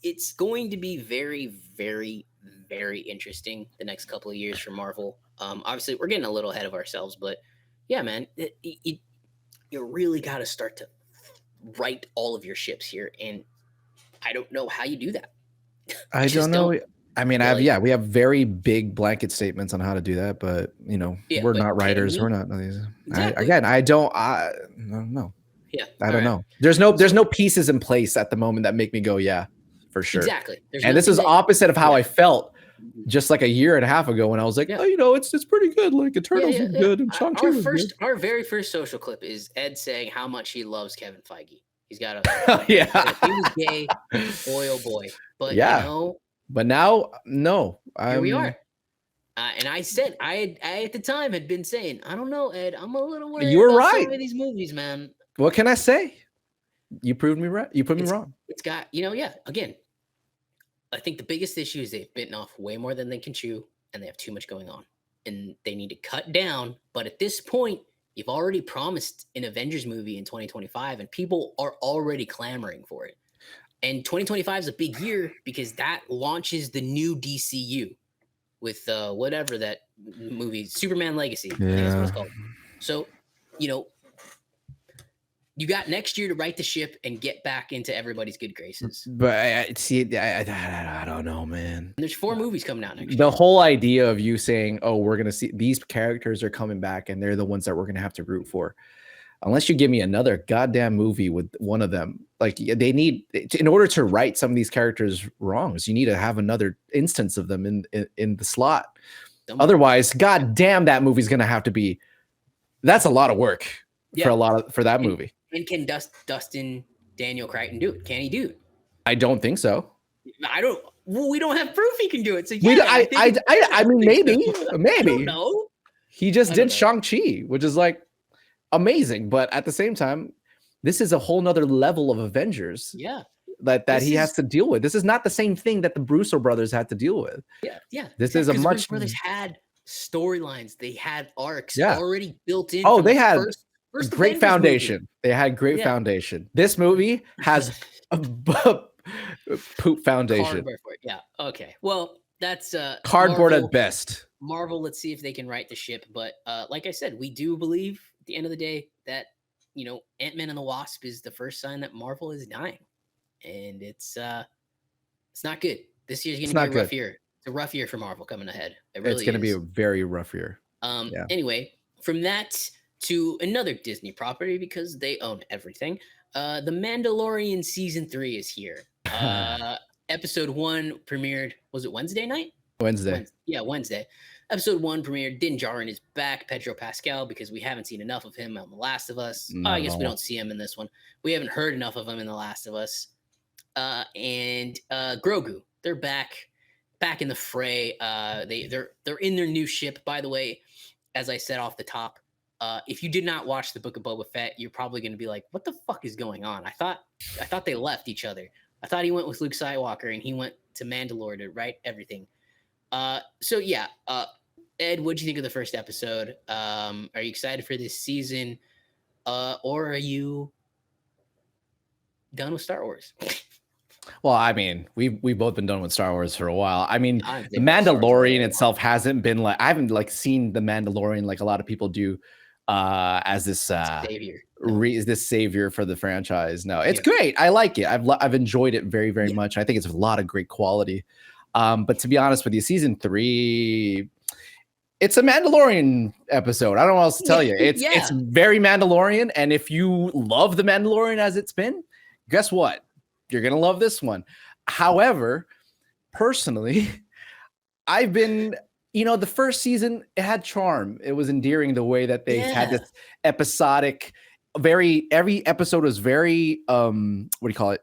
it's going to be very, very, very interesting the next couple of years for Marvel. Obviously, we're getting a little ahead of ourselves, but yeah, man, you really got to start to right all of your ships here, and I don't know how you do that. I don't know. I mean, we have very big blanket statements on how to do that, but we're not writers. We're not. Exactly. I don't know. Yeah, I don't know. There's no pieces in place at the moment that make me go, yeah, for sure. Exactly. And this is opposite of how I felt just like a year and a half ago when I was like, it's pretty good. Like Eternals was good and Shang-Chi was good. Our very first social clip is Ed saying how much he loves Kevin Feige. He's got yeah. If he was gay, boy oh boy. But but now no. Here we are. And I said I at the time had been saying, I don't know, Ed. I'm a little worried about some of these movies, man. What can I say? You proved me right. You put me wrong. It's got, again, I think the biggest issue is they've bitten off way more than they can chew, and they have too much going on. And they need to cut down. But at this point, you've already promised an Avengers movie in 2025, and people are already clamoring for it. And 2025 is a big year because that launches the new DCU with whatever that movie, Superman Legacy. I think that's what it's called. So, you got next year to right the ship and get back into everybody's good graces. But I don't know, man. And there's 4 movies coming out next year. The whole idea of you saying, "Oh, we're gonna see these characters are coming back, and they're the ones that we're gonna have to root for," unless you give me another goddamn movie with one of them, like they need in order to right some of these characters' wrongs, you need to have another instance of them in the slot. Otherwise, goddamn, that movie's gonna have to be. That's a lot of work for that movie. And can Dustin Daniel Crichton do it? Can he do it? I don't think so. We don't have proof he can do it. So I mean, maybe. I don't know. He just did Shang-Chi, which is like amazing, but at the same time, this is a whole nother level of Avengers. Yeah. That he has to deal with. This is not the same thing that the Russo brothers had to deal with. Yeah. This is a much. The brothers had storylines. They had arcs already built in. Oh, they had first great foundation. Movie. They had great foundation. This movie has a poop foundation. Yeah. Okay. Well, that's cardboard at best. Marvel. Let's see if they can right the ship. But like I said, we do believe at the end of the day that Ant-Man and the Wasp is the first sign that Marvel is dying, and it's not good. This year's going to be a rough year. It's a rough year for Marvel coming ahead. It's going to be a very rough year. Anyway, from that to another Disney property because they own everything. The Mandalorian season 3 is here. Episode 1 premiered. Was it Wednesday night? Wednesday. Wednesday. Episode 1 premiered. Din Djarin is back. Pedro Pascal, because we haven't seen enough of him on The Last of Us. I guess we don't see him in this one. We haven't heard enough of him in The Last of Us. And Grogu. They're back in the fray. They're in their new ship. By the way, as I said off the top, if you did not watch the Book of Boba Fett, you're probably going to be like, "What the fuck is going on?" I thought they left each other. I thought he went with Luke Skywalker, and he went to Mandalore to write everything. So yeah, Ed, what'd you think of the first episode? Are you excited for this season, or are you done with Star Wars? Well, I mean, we've both been done with Star Wars for a while. I mean, I've the been with Star Wars for a Mandalorian while. itself hasn't been like, I haven't like seen the Mandalorian like a lot of people do as this Savior. this savior for the franchise. No, it's Yeah. great. I like it. I've enjoyed it very, very Yeah. much. I think it's a lot of great quality. But to be honest with you, season 3, it's a Mandalorian episode. I don't know what else to tell you. It's Yeah. very Mandalorian, and if you love the Mandalorian as it's been, guess what? You're gonna love this one. However, personally, I've been, the first season, it had charm. It was endearing the way that they had Yeah. this episodic, every episode was very what do you call it?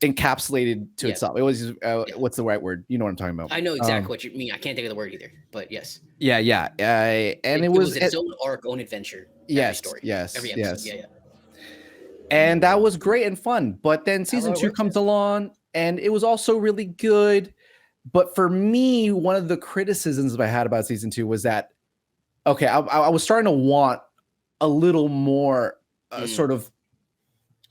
Encapsulated to Yeah. itself. It was what's the right word? You know what I'm talking about. I know exactly what you mean. I can't think of the word either, but yes. Yeah. And it was its own arc, own adventure. yes, every story, yes, every episode. yes. Yeah. And that was great and fun. But then season it 2 works, comes yeah. along, and it was also really good. But for me, one of the criticisms I had about season 2 was that, okay, I was starting to want a little more sort of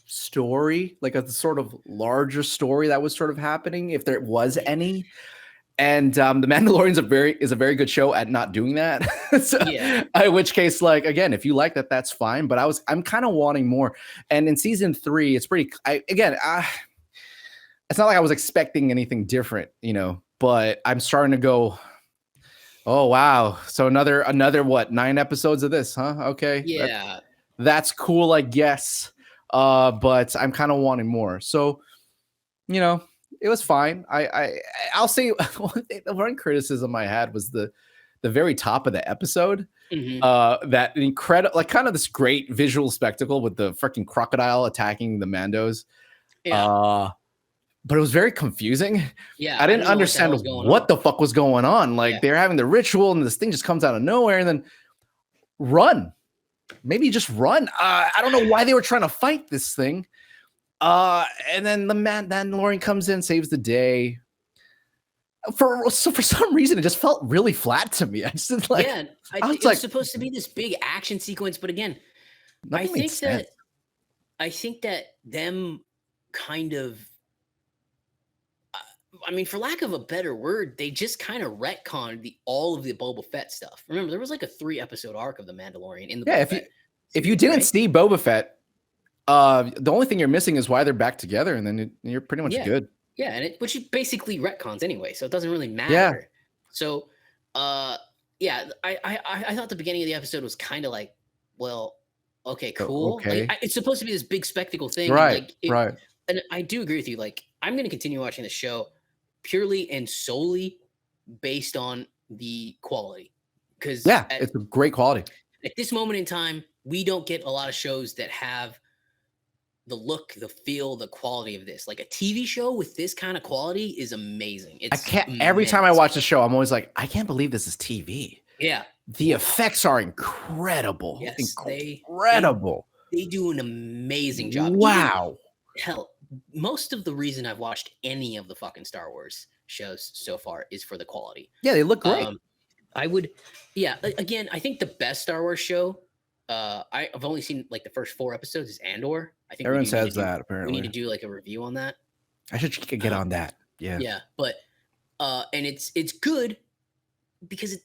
story, like a sort of larger story that was sort of happening, if there was any. And the Mandalorian's is a very good show at not doing that. So, Yeah. in which case, like, again, if you like that, that's fine. But I'm kind of wanting more. And in season 3, it's pretty. It's not like I was expecting anything different, But I'm starting to go, oh wow! So another what, 9 episodes of this, huh? Okay, Yeah. that's cool, I guess. But I'm kind of wanting more. So, it was fine. I'll say the one criticism I had was the very top of the episode. Mhm. That incredible, like, kind of this great visual spectacle with the freaking crocodile attacking the Mandos. Yeah. But it was very confusing. Yeah. I didn't don't know understand what the fuck was going on. Like, Yeah. they're having the ritual, and this thing just comes out of nowhere, and then run. Maybe just run. I don't know why they were trying to fight this thing. And then the Mandalorian comes in, saves the day. For some reason, it just felt really flat to me. I just didn't like. Yeah. I It was was like, supposed to be this big action sequence, but again, nothing made sense. I think that them kind of, I mean, for lack of a better word, they just kind of retconned all of the Boba Fett stuff. Remember, there was like a 3-episode arc of the Mandalorian in the Yeah, Boba Fett if you series, didn't right? see Boba Fett, the only thing you're missing is why they're back together, and then you're pretty much good. Yeah, and which is basically retcons anyway, so it doesn't really matter. Yeah. So, yeah, I thought the beginning of the episode was kind of like, well, okay, cool. okay. Like, it's supposed to be this big spectacle thing, Right, and right. And I do agree with you. Like, I'm going to continue watching the show purely and solely based on the quality, because It's a great quality. at this moment in time, we don't get a lot of shows that have the look, the feel, the quality of this. Like, a TV show with this kind of quality is amazing. It's Every time I immense. watch the show, I'm always like, I can't believe this is TV. Yeah. The effects are incredible. Yes, Incredible. They do an amazing job. Wow. Hell, most of the reason I've watched any of the fucking Star Wars shows so far is for the quality. Yeah, they look great. Again, I think the best Star Wars show, I've only seen like the first 4 episodes, is Andor. I think Everyone says that, apparently. we need to do like a review on that. I should get on that. Yeah. Yeah, but and it's good because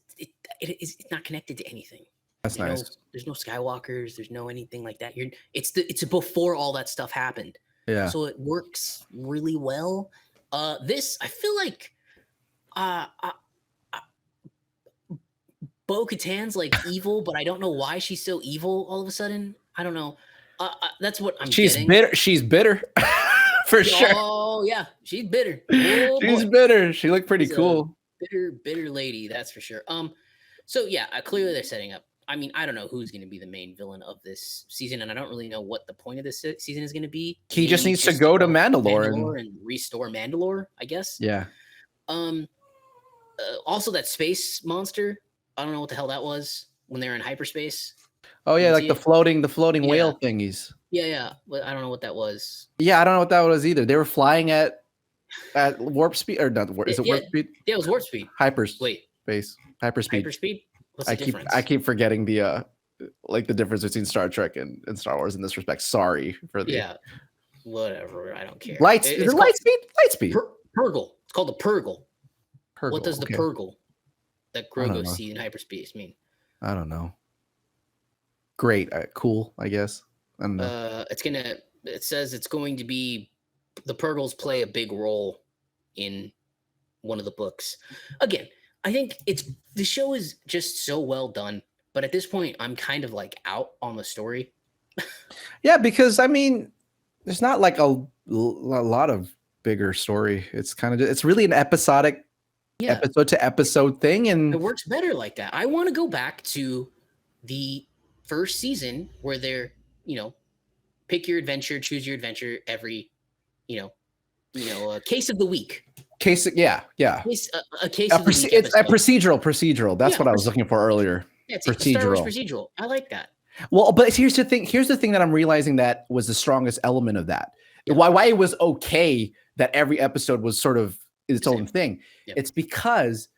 it's not connected to anything. That's nice. There's no Skywalkers. There's no anything like that. It's before all that stuff happened. Yeah. So it works really well. This, I feel like, Bo-Katan's like evil, but I don't know why she's so evil all of a sudden. I don't know. That's what I'm getting. Bitter. She's bitter. For sure. Oh yeah, she's bitter. Oh, She's boy. bitter. She looked pretty She's a cool. bitter lady, that's for sure. So yeah, clearly they're setting up. I mean, I don't know who's going to be the main villain of this season, and I don't really know what the point of this season is going to be. He just needs to go to Mandalore and restore Mandalore, I guess. Yeah. Also, that space monster. I don't know what the hell that was when they were in hyperspace. Oh yeah, You like see the it? floating whale thingies. Yeah. Well, I don't know what that was. Yeah, I don't know what that was either. They were flying at warp speed or not? Is it warp speed? Yeah, it was warp speed. Wait, Hyperspace. Hyperspeed. hyperspeed? What's the difference? I keep forgetting the like the difference between Star Trek and Star Wars in this respect. Sorry for the whatever. I don't care. light. Is it light speed? Light speed. Purgle. It's called the Purgle. Purgle. What does the Purgle that I don't Grogu know. see in hyperspace mean? I don't know. Great. Cool, I guess. I don't know. It says it's going to be the Purgles play a big role in one of the books. Again, I think the show is just so well done, but at this point, I'm kind of like out on the story. Yeah, because I mean, there's not like a lot of bigger story. It's kind of it's really an episodic, episode to episode thing, and it works better like that. I want to go back to the first season where they're pick your adventure, choose your adventure every case of the week. A case of the week. It's a procedural. That's what I was looking for earlier. Yeah, it's procedural. A Star Wars procedural. I like that. Well, but here's the thing that I'm realizing that was the strongest element of that. Yeah. Why it was okay that every episode was sort of its own thing. Yeah. It's because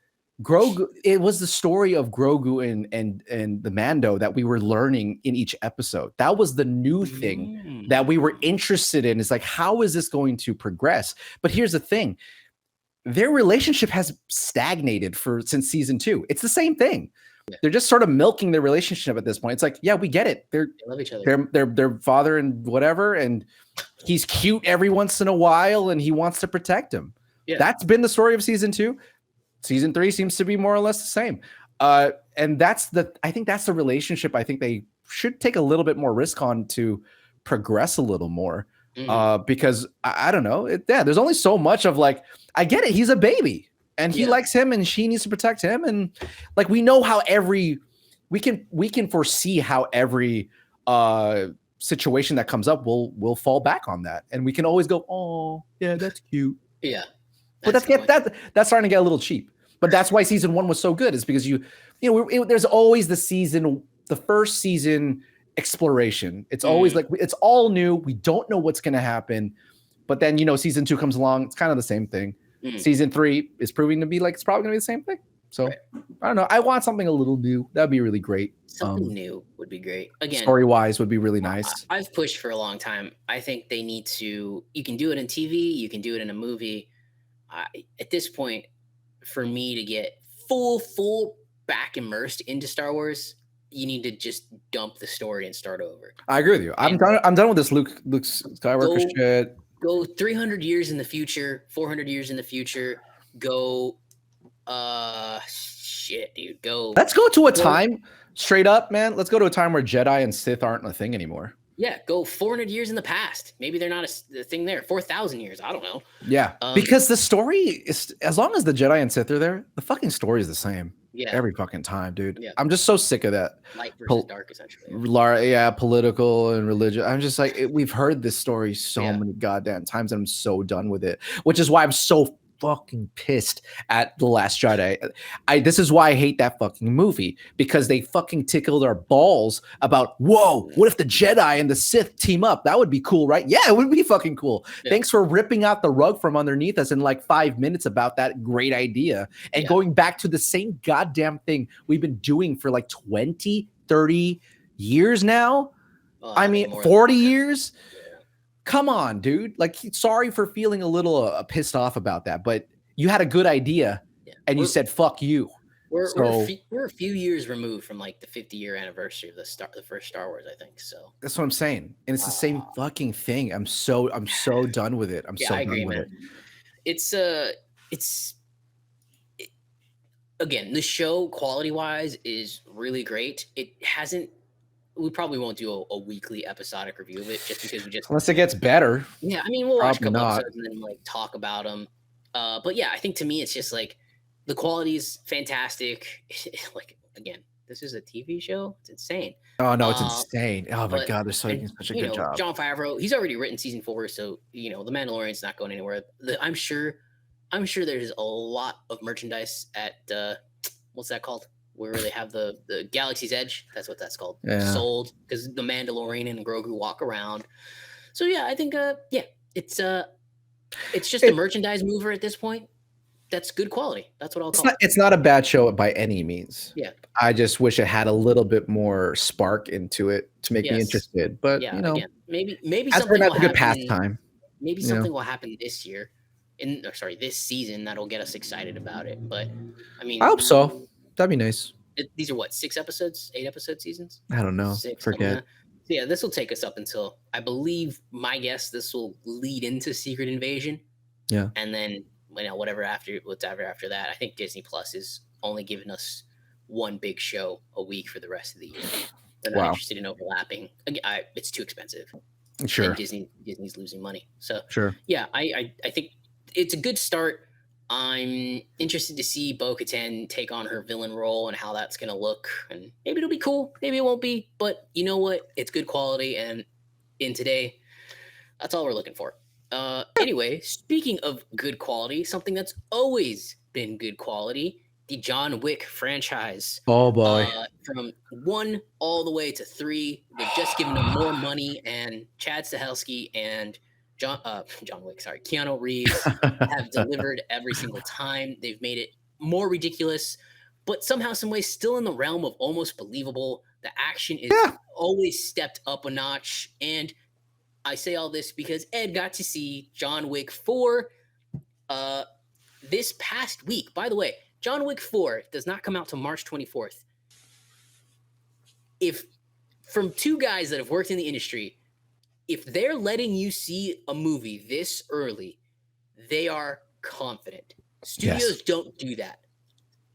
Grogu, it was the story of Grogu and the Mando that we were learning in each episode. That was the new thing that we were interested in. It's like, how is this going to progress? But here's the thing. Their relationship has stagnated since season 2. It's the same thing. Yeah. They're just sort of milking their relationship at this point. It's like, yeah, we get it. They love each other. They're father and whatever, and he's cute every once in a while, and he wants to protect him. Yeah. That's been the story of season 2. Season 3 seems to be more or less the same. And I think that's the relationship I think they should take a little bit more risk on to progress a little more. Because I don't know. There's only so much of like, I get it. He's a baby and he likes him and she needs to protect him. And like, we know how we can foresee how every situation that comes up will fall back on that. And we can always go, oh yeah, that's cute. Yeah. But that's starting to get a little cheap. But that's why season 1 was so good. Is because there's always the first season exploration. It's always like it's all new. We don't know what's going to happen. But then season 2 comes along. It's kind of the same thing. Season 3 is proving to be like it's probably going to be the same thing. So I don't know. I want something a little new. That'd be really great. Something new would be great. Again, story wise would be really nice. I've pushed for a long time. I think they need to. You can do it in TV. You can do it in a movie. At this point, for me to get full back immersed into Star Wars, you need to just dump the story and start over. I agree with you. I'm done with this Luke Skywalker shit. Go 300 years in the future, 400 years in the future. Go, shit, dude. Go. Let's go to a time, straight up, man. Let's go to a time where Jedi and Sith aren't a thing anymore. Yeah, go 400 years in the past. Maybe they're not a thing there. 4,000 years. I don't know. Yeah, because the story is, as long as the Jedi and Sith are there, the fucking story is the same. Yeah, every fucking time, dude. Yeah. I'm just so sick of that. Light versus dark, essentially. Yeah, political and religious. I'm just like, we've heard this story so many goddamn times, and I'm so done with it. Which is why I'm so fucking pissed at The Last Jedi. This is why I hate that fucking movie, because they fucking tickled our balls about, whoa, what if the Jedi and the Sith team up? That would be cool, right? Yeah, it would be fucking cool. Yeah. Thanks for ripping out the rug from underneath us in like 5 minutes about that great idea and going back to the same goddamn thing we've been doing for like 20, 30 years now. I mean, 40 years. Come on, dude. Like, sorry for feeling a little pissed off about that, but you had a good idea and you said, fuck you. We're a few years removed from like the 50-year anniversary of the first Star Wars, I think. So that's what I'm saying. And it's the same fucking thing. I'm so done with it. I agree, man. Again, the show quality-wise is really great. We probably won't do a weekly episodic review of it just because unless it gets better. Yeah, I mean, we'll watch a couple episodes and then like talk about them. But yeah, I think to me it's just like the quality is fantastic. Like, again, this is a TV show. It's insane. Oh no, it's insane. Oh my god, they're doing such a good job. John Favreau, he's already written season 4, so the Mandalorian's not going anywhere. I'm sure there's a lot of merchandise at what's that called? where they have the Galaxy's Edge. That's what that's called. Yeah. Sold because the Mandalorian and Grogu walk around. So yeah, I think it's just a merchandise mover at this point. That's good quality. That's what I'll call it. It's not a bad show by any means. Yeah. I just wish it had a little bit more spark into it to make me interested. But yeah, you know, again, maybe as something for will a good happen. pastime. Maybe something will happen this year, this season that'll get us excited about it. But I mean, I hope so. That'd be nice. These are what, 6 episodes, 8 episode seasons? I don't know. 6. Forget. Yeah, this will take us up until, I believe, my guess, this will lead into Secret Invasion. Yeah, and then whatever after that. I think Disney Plus is only giving us one big show a week for the rest of the year. They're not interested in overlapping. It's too expensive. Sure. And Disney's losing money. So sure. Yeah, I think it's a good start. I'm interested to see Bo-Katan take on her villain role and how that's gonna look. And maybe it'll be cool, maybe it won't be. But you know what? It's good quality, and in today, that's all we're looking for. Anyway, speaking of good quality, something that's always been good quality, the John Wick franchise. Oh boy. From 1 all the way to 3, they've just given them more money, and Chad Stahelski and Keanu Reeves have delivered every single time. They've made it more ridiculous, but somehow, some way, still in the realm of almost believable. The action is always stepped up a notch, and I say all this because Ed got to see John Wick 4 this past week. By the way, John Wick 4 does not come out till March 24th. If from 2 guys that have worked in the industry, if they're letting you see a movie this early, they are confident. Studios don't do that.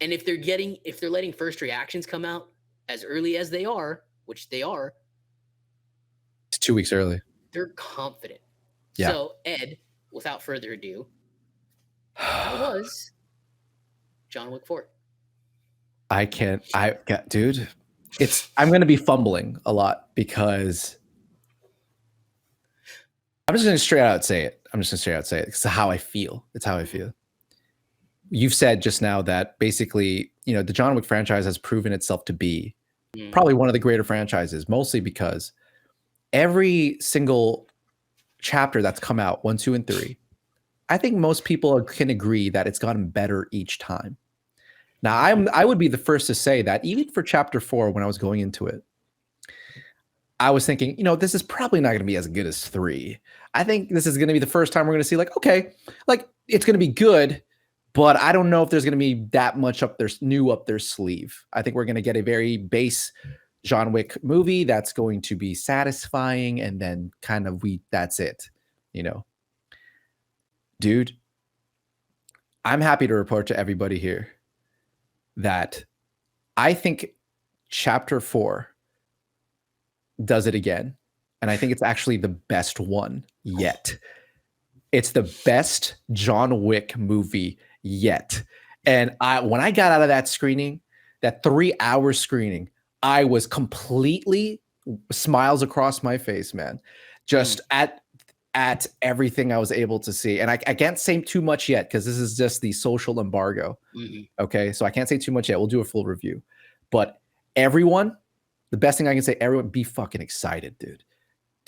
And if they're letting first reactions come out as early as they are, which they are, it's 2 weeks early. They're confident. Yeah. So, Ed, without further ado, how was John Wick 4? Dude, I'm going to be fumbling a lot because I'm just going to straight out say it. It's how I feel. It's how I feel. You've said just now that basically, the John Wick franchise has proven itself to be probably one of the greater franchises, mostly because every single chapter that's come out, 1, 2, and 3, I think most people can agree that it's gotten better each time. Now, I would be the first to say that even for chapter 4, when I was going into it, I was thinking, this is probably not going to be as good as 3. I think this is going to be the first time we're going to see okay, it's going to be good, but I don't know if there's going to be that much up their sleeve. I think we're going to get a very base John Wick movie that's going to be satisfying, and then that's it, Dude, I'm happy to report to everybody here that I think chapter 4 does it again, and I think it's actually the best one yet. It's the best John Wick movie yet. And when I got out of that screening, that 3-hour screening, I was completely smiles across my face, man. Just at everything I was able to see. And I can't say too much yet because this is just the social embargo. Okay, so I can't say too much yet. We'll do a full review. But everyone, the best thing I can say, everyone be fucking excited, dude.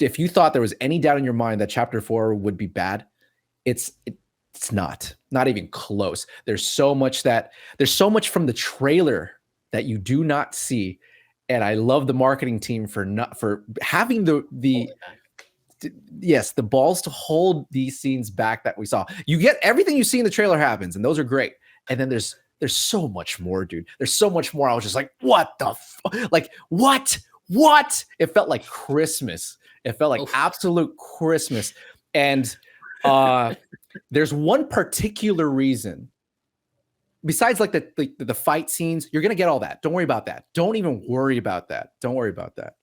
If you thought there was any doubt in your mind that chapter 4 would be bad, it's not even close. There's so much from the trailer that you do not see. And I love the marketing team for having the balls to hold these scenes back that we saw. You get everything you see in the trailer happens, and those are great. And then there's so much more, dude. There's so much more. I was just like, what the what? It felt like Christmas. It felt like absolute Christmas. And there's one particular reason. Besides the fight scenes, you're going to get all that. Don't worry about that. Don't even worry about that. Don't worry about that.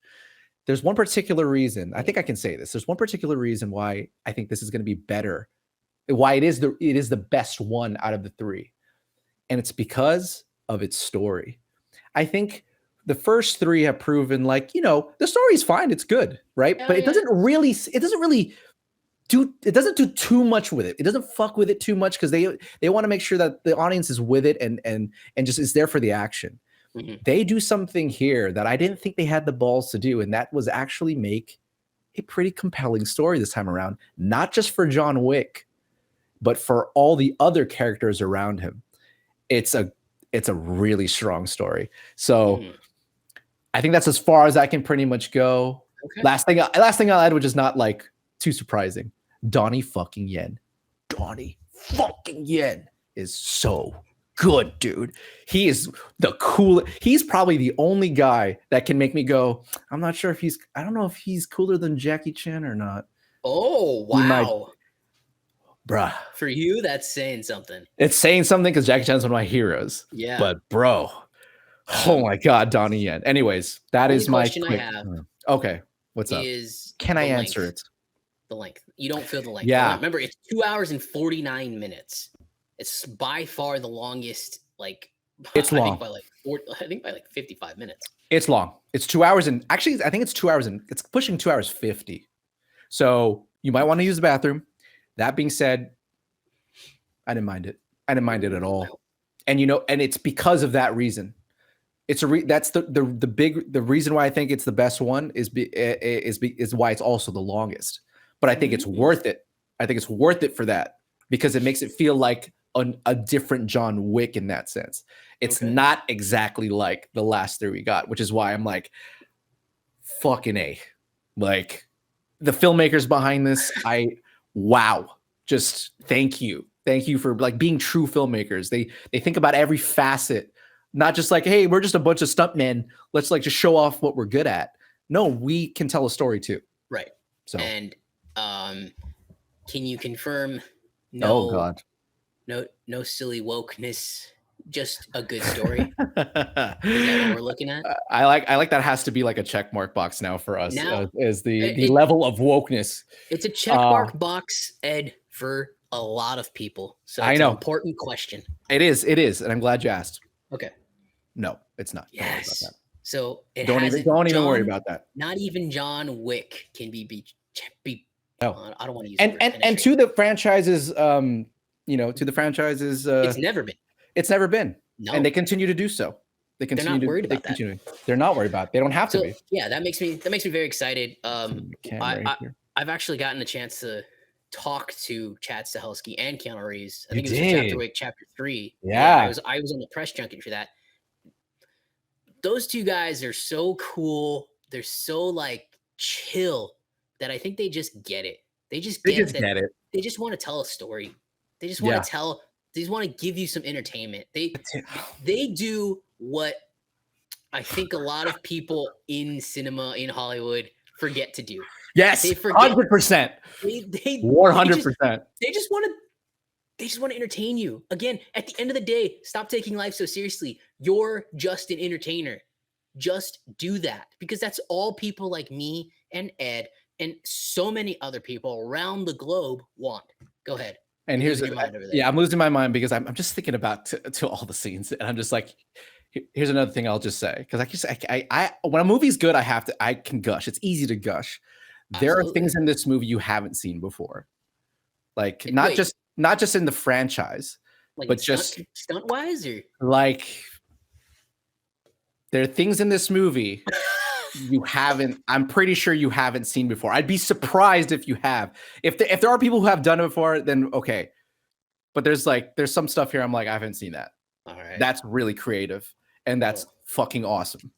There's one particular reason. I think I can say this. There's one particular reason why I think this is going to be better. Why it is the best one out of the 3. And it's because of its story. I think the first 3 have proven the story is fine. It's good, right? But it doesn't do too much with it. It doesn't fuck with it too much because they want to make sure that the audience is with it and just is there for the action. Mhm. They do something here that I didn't think they had the balls to do, and that was actually make a pretty compelling story this time around, not just for John Wick, but for all the other characters around him. It's a really strong story. So Mm. I think that's as far as I can pretty much go. Okay. Last thing I'll add, which is not like too surprising. Donnie fucking Yen. Donnie fucking Yen is so good, dude. He is the cool. He's probably the only guy that can make me go, I'm not sure if I don't know if he's cooler than Jackie Chan or not. Oh, He might- wow. Bruh. For you, that's saying something. It's saying something because Jackie Chan's one of my heroes. Yeah. But bro, oh my God, Donnie Yen. Anyways, that Only is my question I quick. have Okay, what's up? is Can the I length. answer it? The length. You don't feel the length. Yeah. Remember, it's 2 hours and 49 minutes. It's by far the longest. Like It's I long. think by like 55 minutes. It's long. It's 2 hours and actually, I think it's 2 hours and it's pushing 2 hours 50. So you might want to use the bathroom. That being said, I didn't mind it. I didn't mind it at all. And and it's because of that reason. It's that's the reason why I think it's the best one is why it's also the longest. But I think it's worth it. I think it's worth it for that because it makes it feel like a different John Wick in that sense. It's not exactly like the last three we got, which is why I'm like, fucking A. Like the filmmakers behind this, wow. Just thank you. Thank you for like being true filmmakers. They think about every facet, not just like, hey, we're just a bunch of stuntmen. Let's like just show off what we're good at. No, we can tell a story too. Right. So And can you confirm oh God. No silly wokeness, just a good story? Is that what we're looking at? I like that has to be like a check mark box now for us Now, as the level of wokeness. It's a check mark box, Ed, for a lot of people. So it's I know. an important question. It is, and I'm glad you asked. Okay. No, it's not. Yes. So Don't even worry about that. Not even John Wick can be no. I don't want to use and to the franchises, to the franchises, it's never been. It's never been. No. And they continue to do so. They're not worried about that. They're not worried about it. They don't have to be. Yeah, that makes me very excited. I've actually gotten a chance to talk to Chad Stahelski and Keanu Reeves. I think it was for Chapter Wick, Chapter 3. Yeah. I was on the press junket for that. Those two guys are so cool. They're so like chill that I think they just get it. They just get it. They just want to tell a story. They just want to they just want to give you some entertainment. They do what I think a lot of people in cinema in Hollywood forget to do. Yes, 100%. 100%. They just want to entertain you. Again, at the end of the day, stop taking life so seriously. You're just an entertainer. Just do that because that's all people like me and Ed and so many other people around the globe want. Go ahead. And I'm losing my mind because I'm just thinking about to all the scenes and I'm just like, here's another thing I'll just say because I when a movie's good, I can gush. It's easy to gush. There are things in this movie you haven't seen before, like not just in the franchise, like but just stunt wise, or like there are things in this movie I'm pretty sure you haven't seen before. I'd be surprised if you have. If there are people who have done it before, then okay. But there's some stuff here I'm like, I haven't seen that. All right. That's really creative and that's fucking awesome.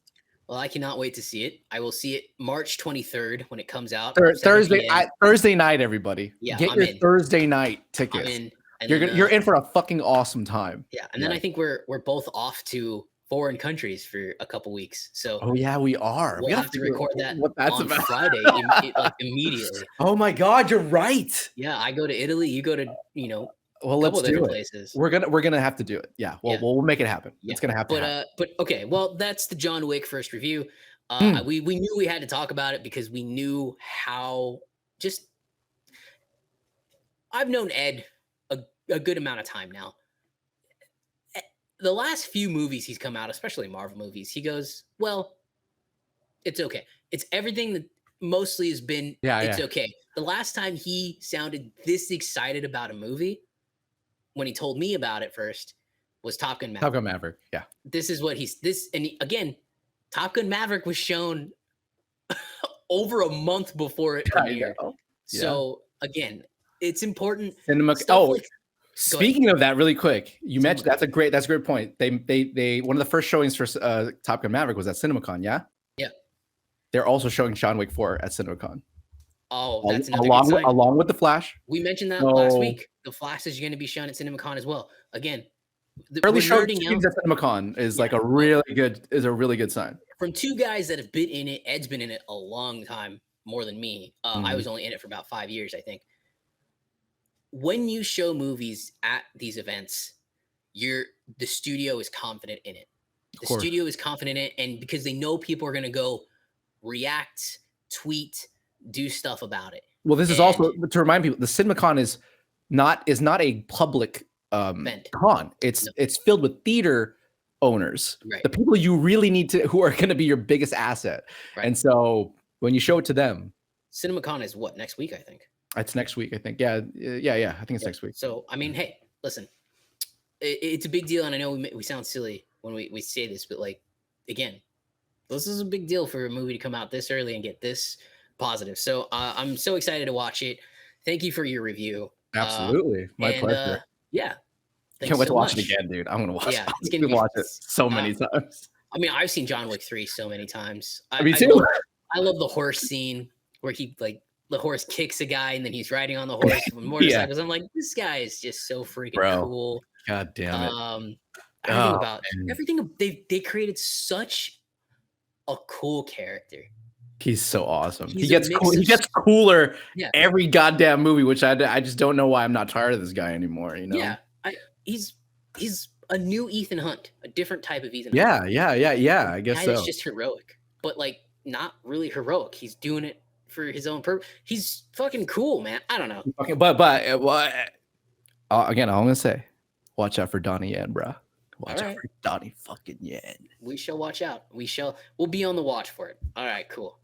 Well, I cannot wait to see it. I will see it March 23rd when it comes out. Thursday night, everybody. Yeah, get your Thursday night tickets. You're in for a fucking awesome time. Yeah, and then I think we're both off to foreign countries for a couple weeks. So oh yeah, we are. We'll have to record that what that's on about. Friday, like immediately. Oh my God, you're right. Yeah, I go to Italy. You go to well, let's do it. Places. We're gonna have to do it. Yeah, we'll make it happen. Yeah. It's gonna happen. But okay, well, that's the John Wick first review. We knew we had to talk about it because we knew how just I've known Ed a good amount of time now. The last few movies he's come out, especially Marvel movies, he goes, well, it's okay. It's everything that mostly has been, it's okay. The last time he sounded this excited about a movie, when he told me about it first, was Top Gun Maverick. Top Gun Maverick. Yeah. This is what again, Top Gun Maverick was shown over a month before it premiered. So again, it's important. Cinema. Like, speaking of that, really quick, you mentioned that's a great point. They one of the first showings for Top Gun Maverick was at CinemaCon. Yeah. Yeah. They're also showing John Wick 4 at CinemaCon. Oh, that's another good sign. Along with The Flash. We mentioned that last week. The Flash is going to be shown at CinemaCon as well. Again, early showings at CinemaCon is like a really good sign. From two guys that have been in it. Ed's been in it a long time, more than me. I was only in it for about 5 years, I think. When you show movies at these events, the studio is confident in it. The studio is confident in it, and because they know people are going to go react, tweet, do stuff about it. Well, this is also to remind people: the CinemaCon is not a public con. It's filled with theater owners, the people you really need to, who are going to be your biggest asset. And so when you show it to them, CinemaCon is what, next week? I think it's next week. I think. Yeah. I think it's next week. So I mean, hey, listen, it's a big deal, and I know we sound silly when we say this, but like, again, this is a big deal for a movie to come out this early and get this positive. So I'm so excited to watch it. Thank you for your review. Absolutely, my pleasure. Yeah, can't wait to watch it again, dude. I'm gonna watch. Yeah, it's gonna watch it so many times. I mean, I've seen John Wick 3 so many times. Me too. I love the horse scene where the horse kicks a guy and then he's riding on the horse with motorcycles. I'm like, this guy is just so freaking cool. God damn it. Everything they created such a cool character. He's so awesome. He gets cooler every goddamn movie, which I just don't know why I'm not tired of this guy anymore. You know? Yeah, he's a new Ethan Hunt, a different type of Ethan Hunt. Hunt. Yeah. I guess so. It's just heroic, but like not really heroic. He's doing it for his own purpose. He's fucking cool, man. I don't know. Okay, but again, all I'm gonna say, watch out for Donnie Yen, bro. Watch out for Donnie fucking Yen. We shall watch out. We'll be on the watch for it. All right, cool.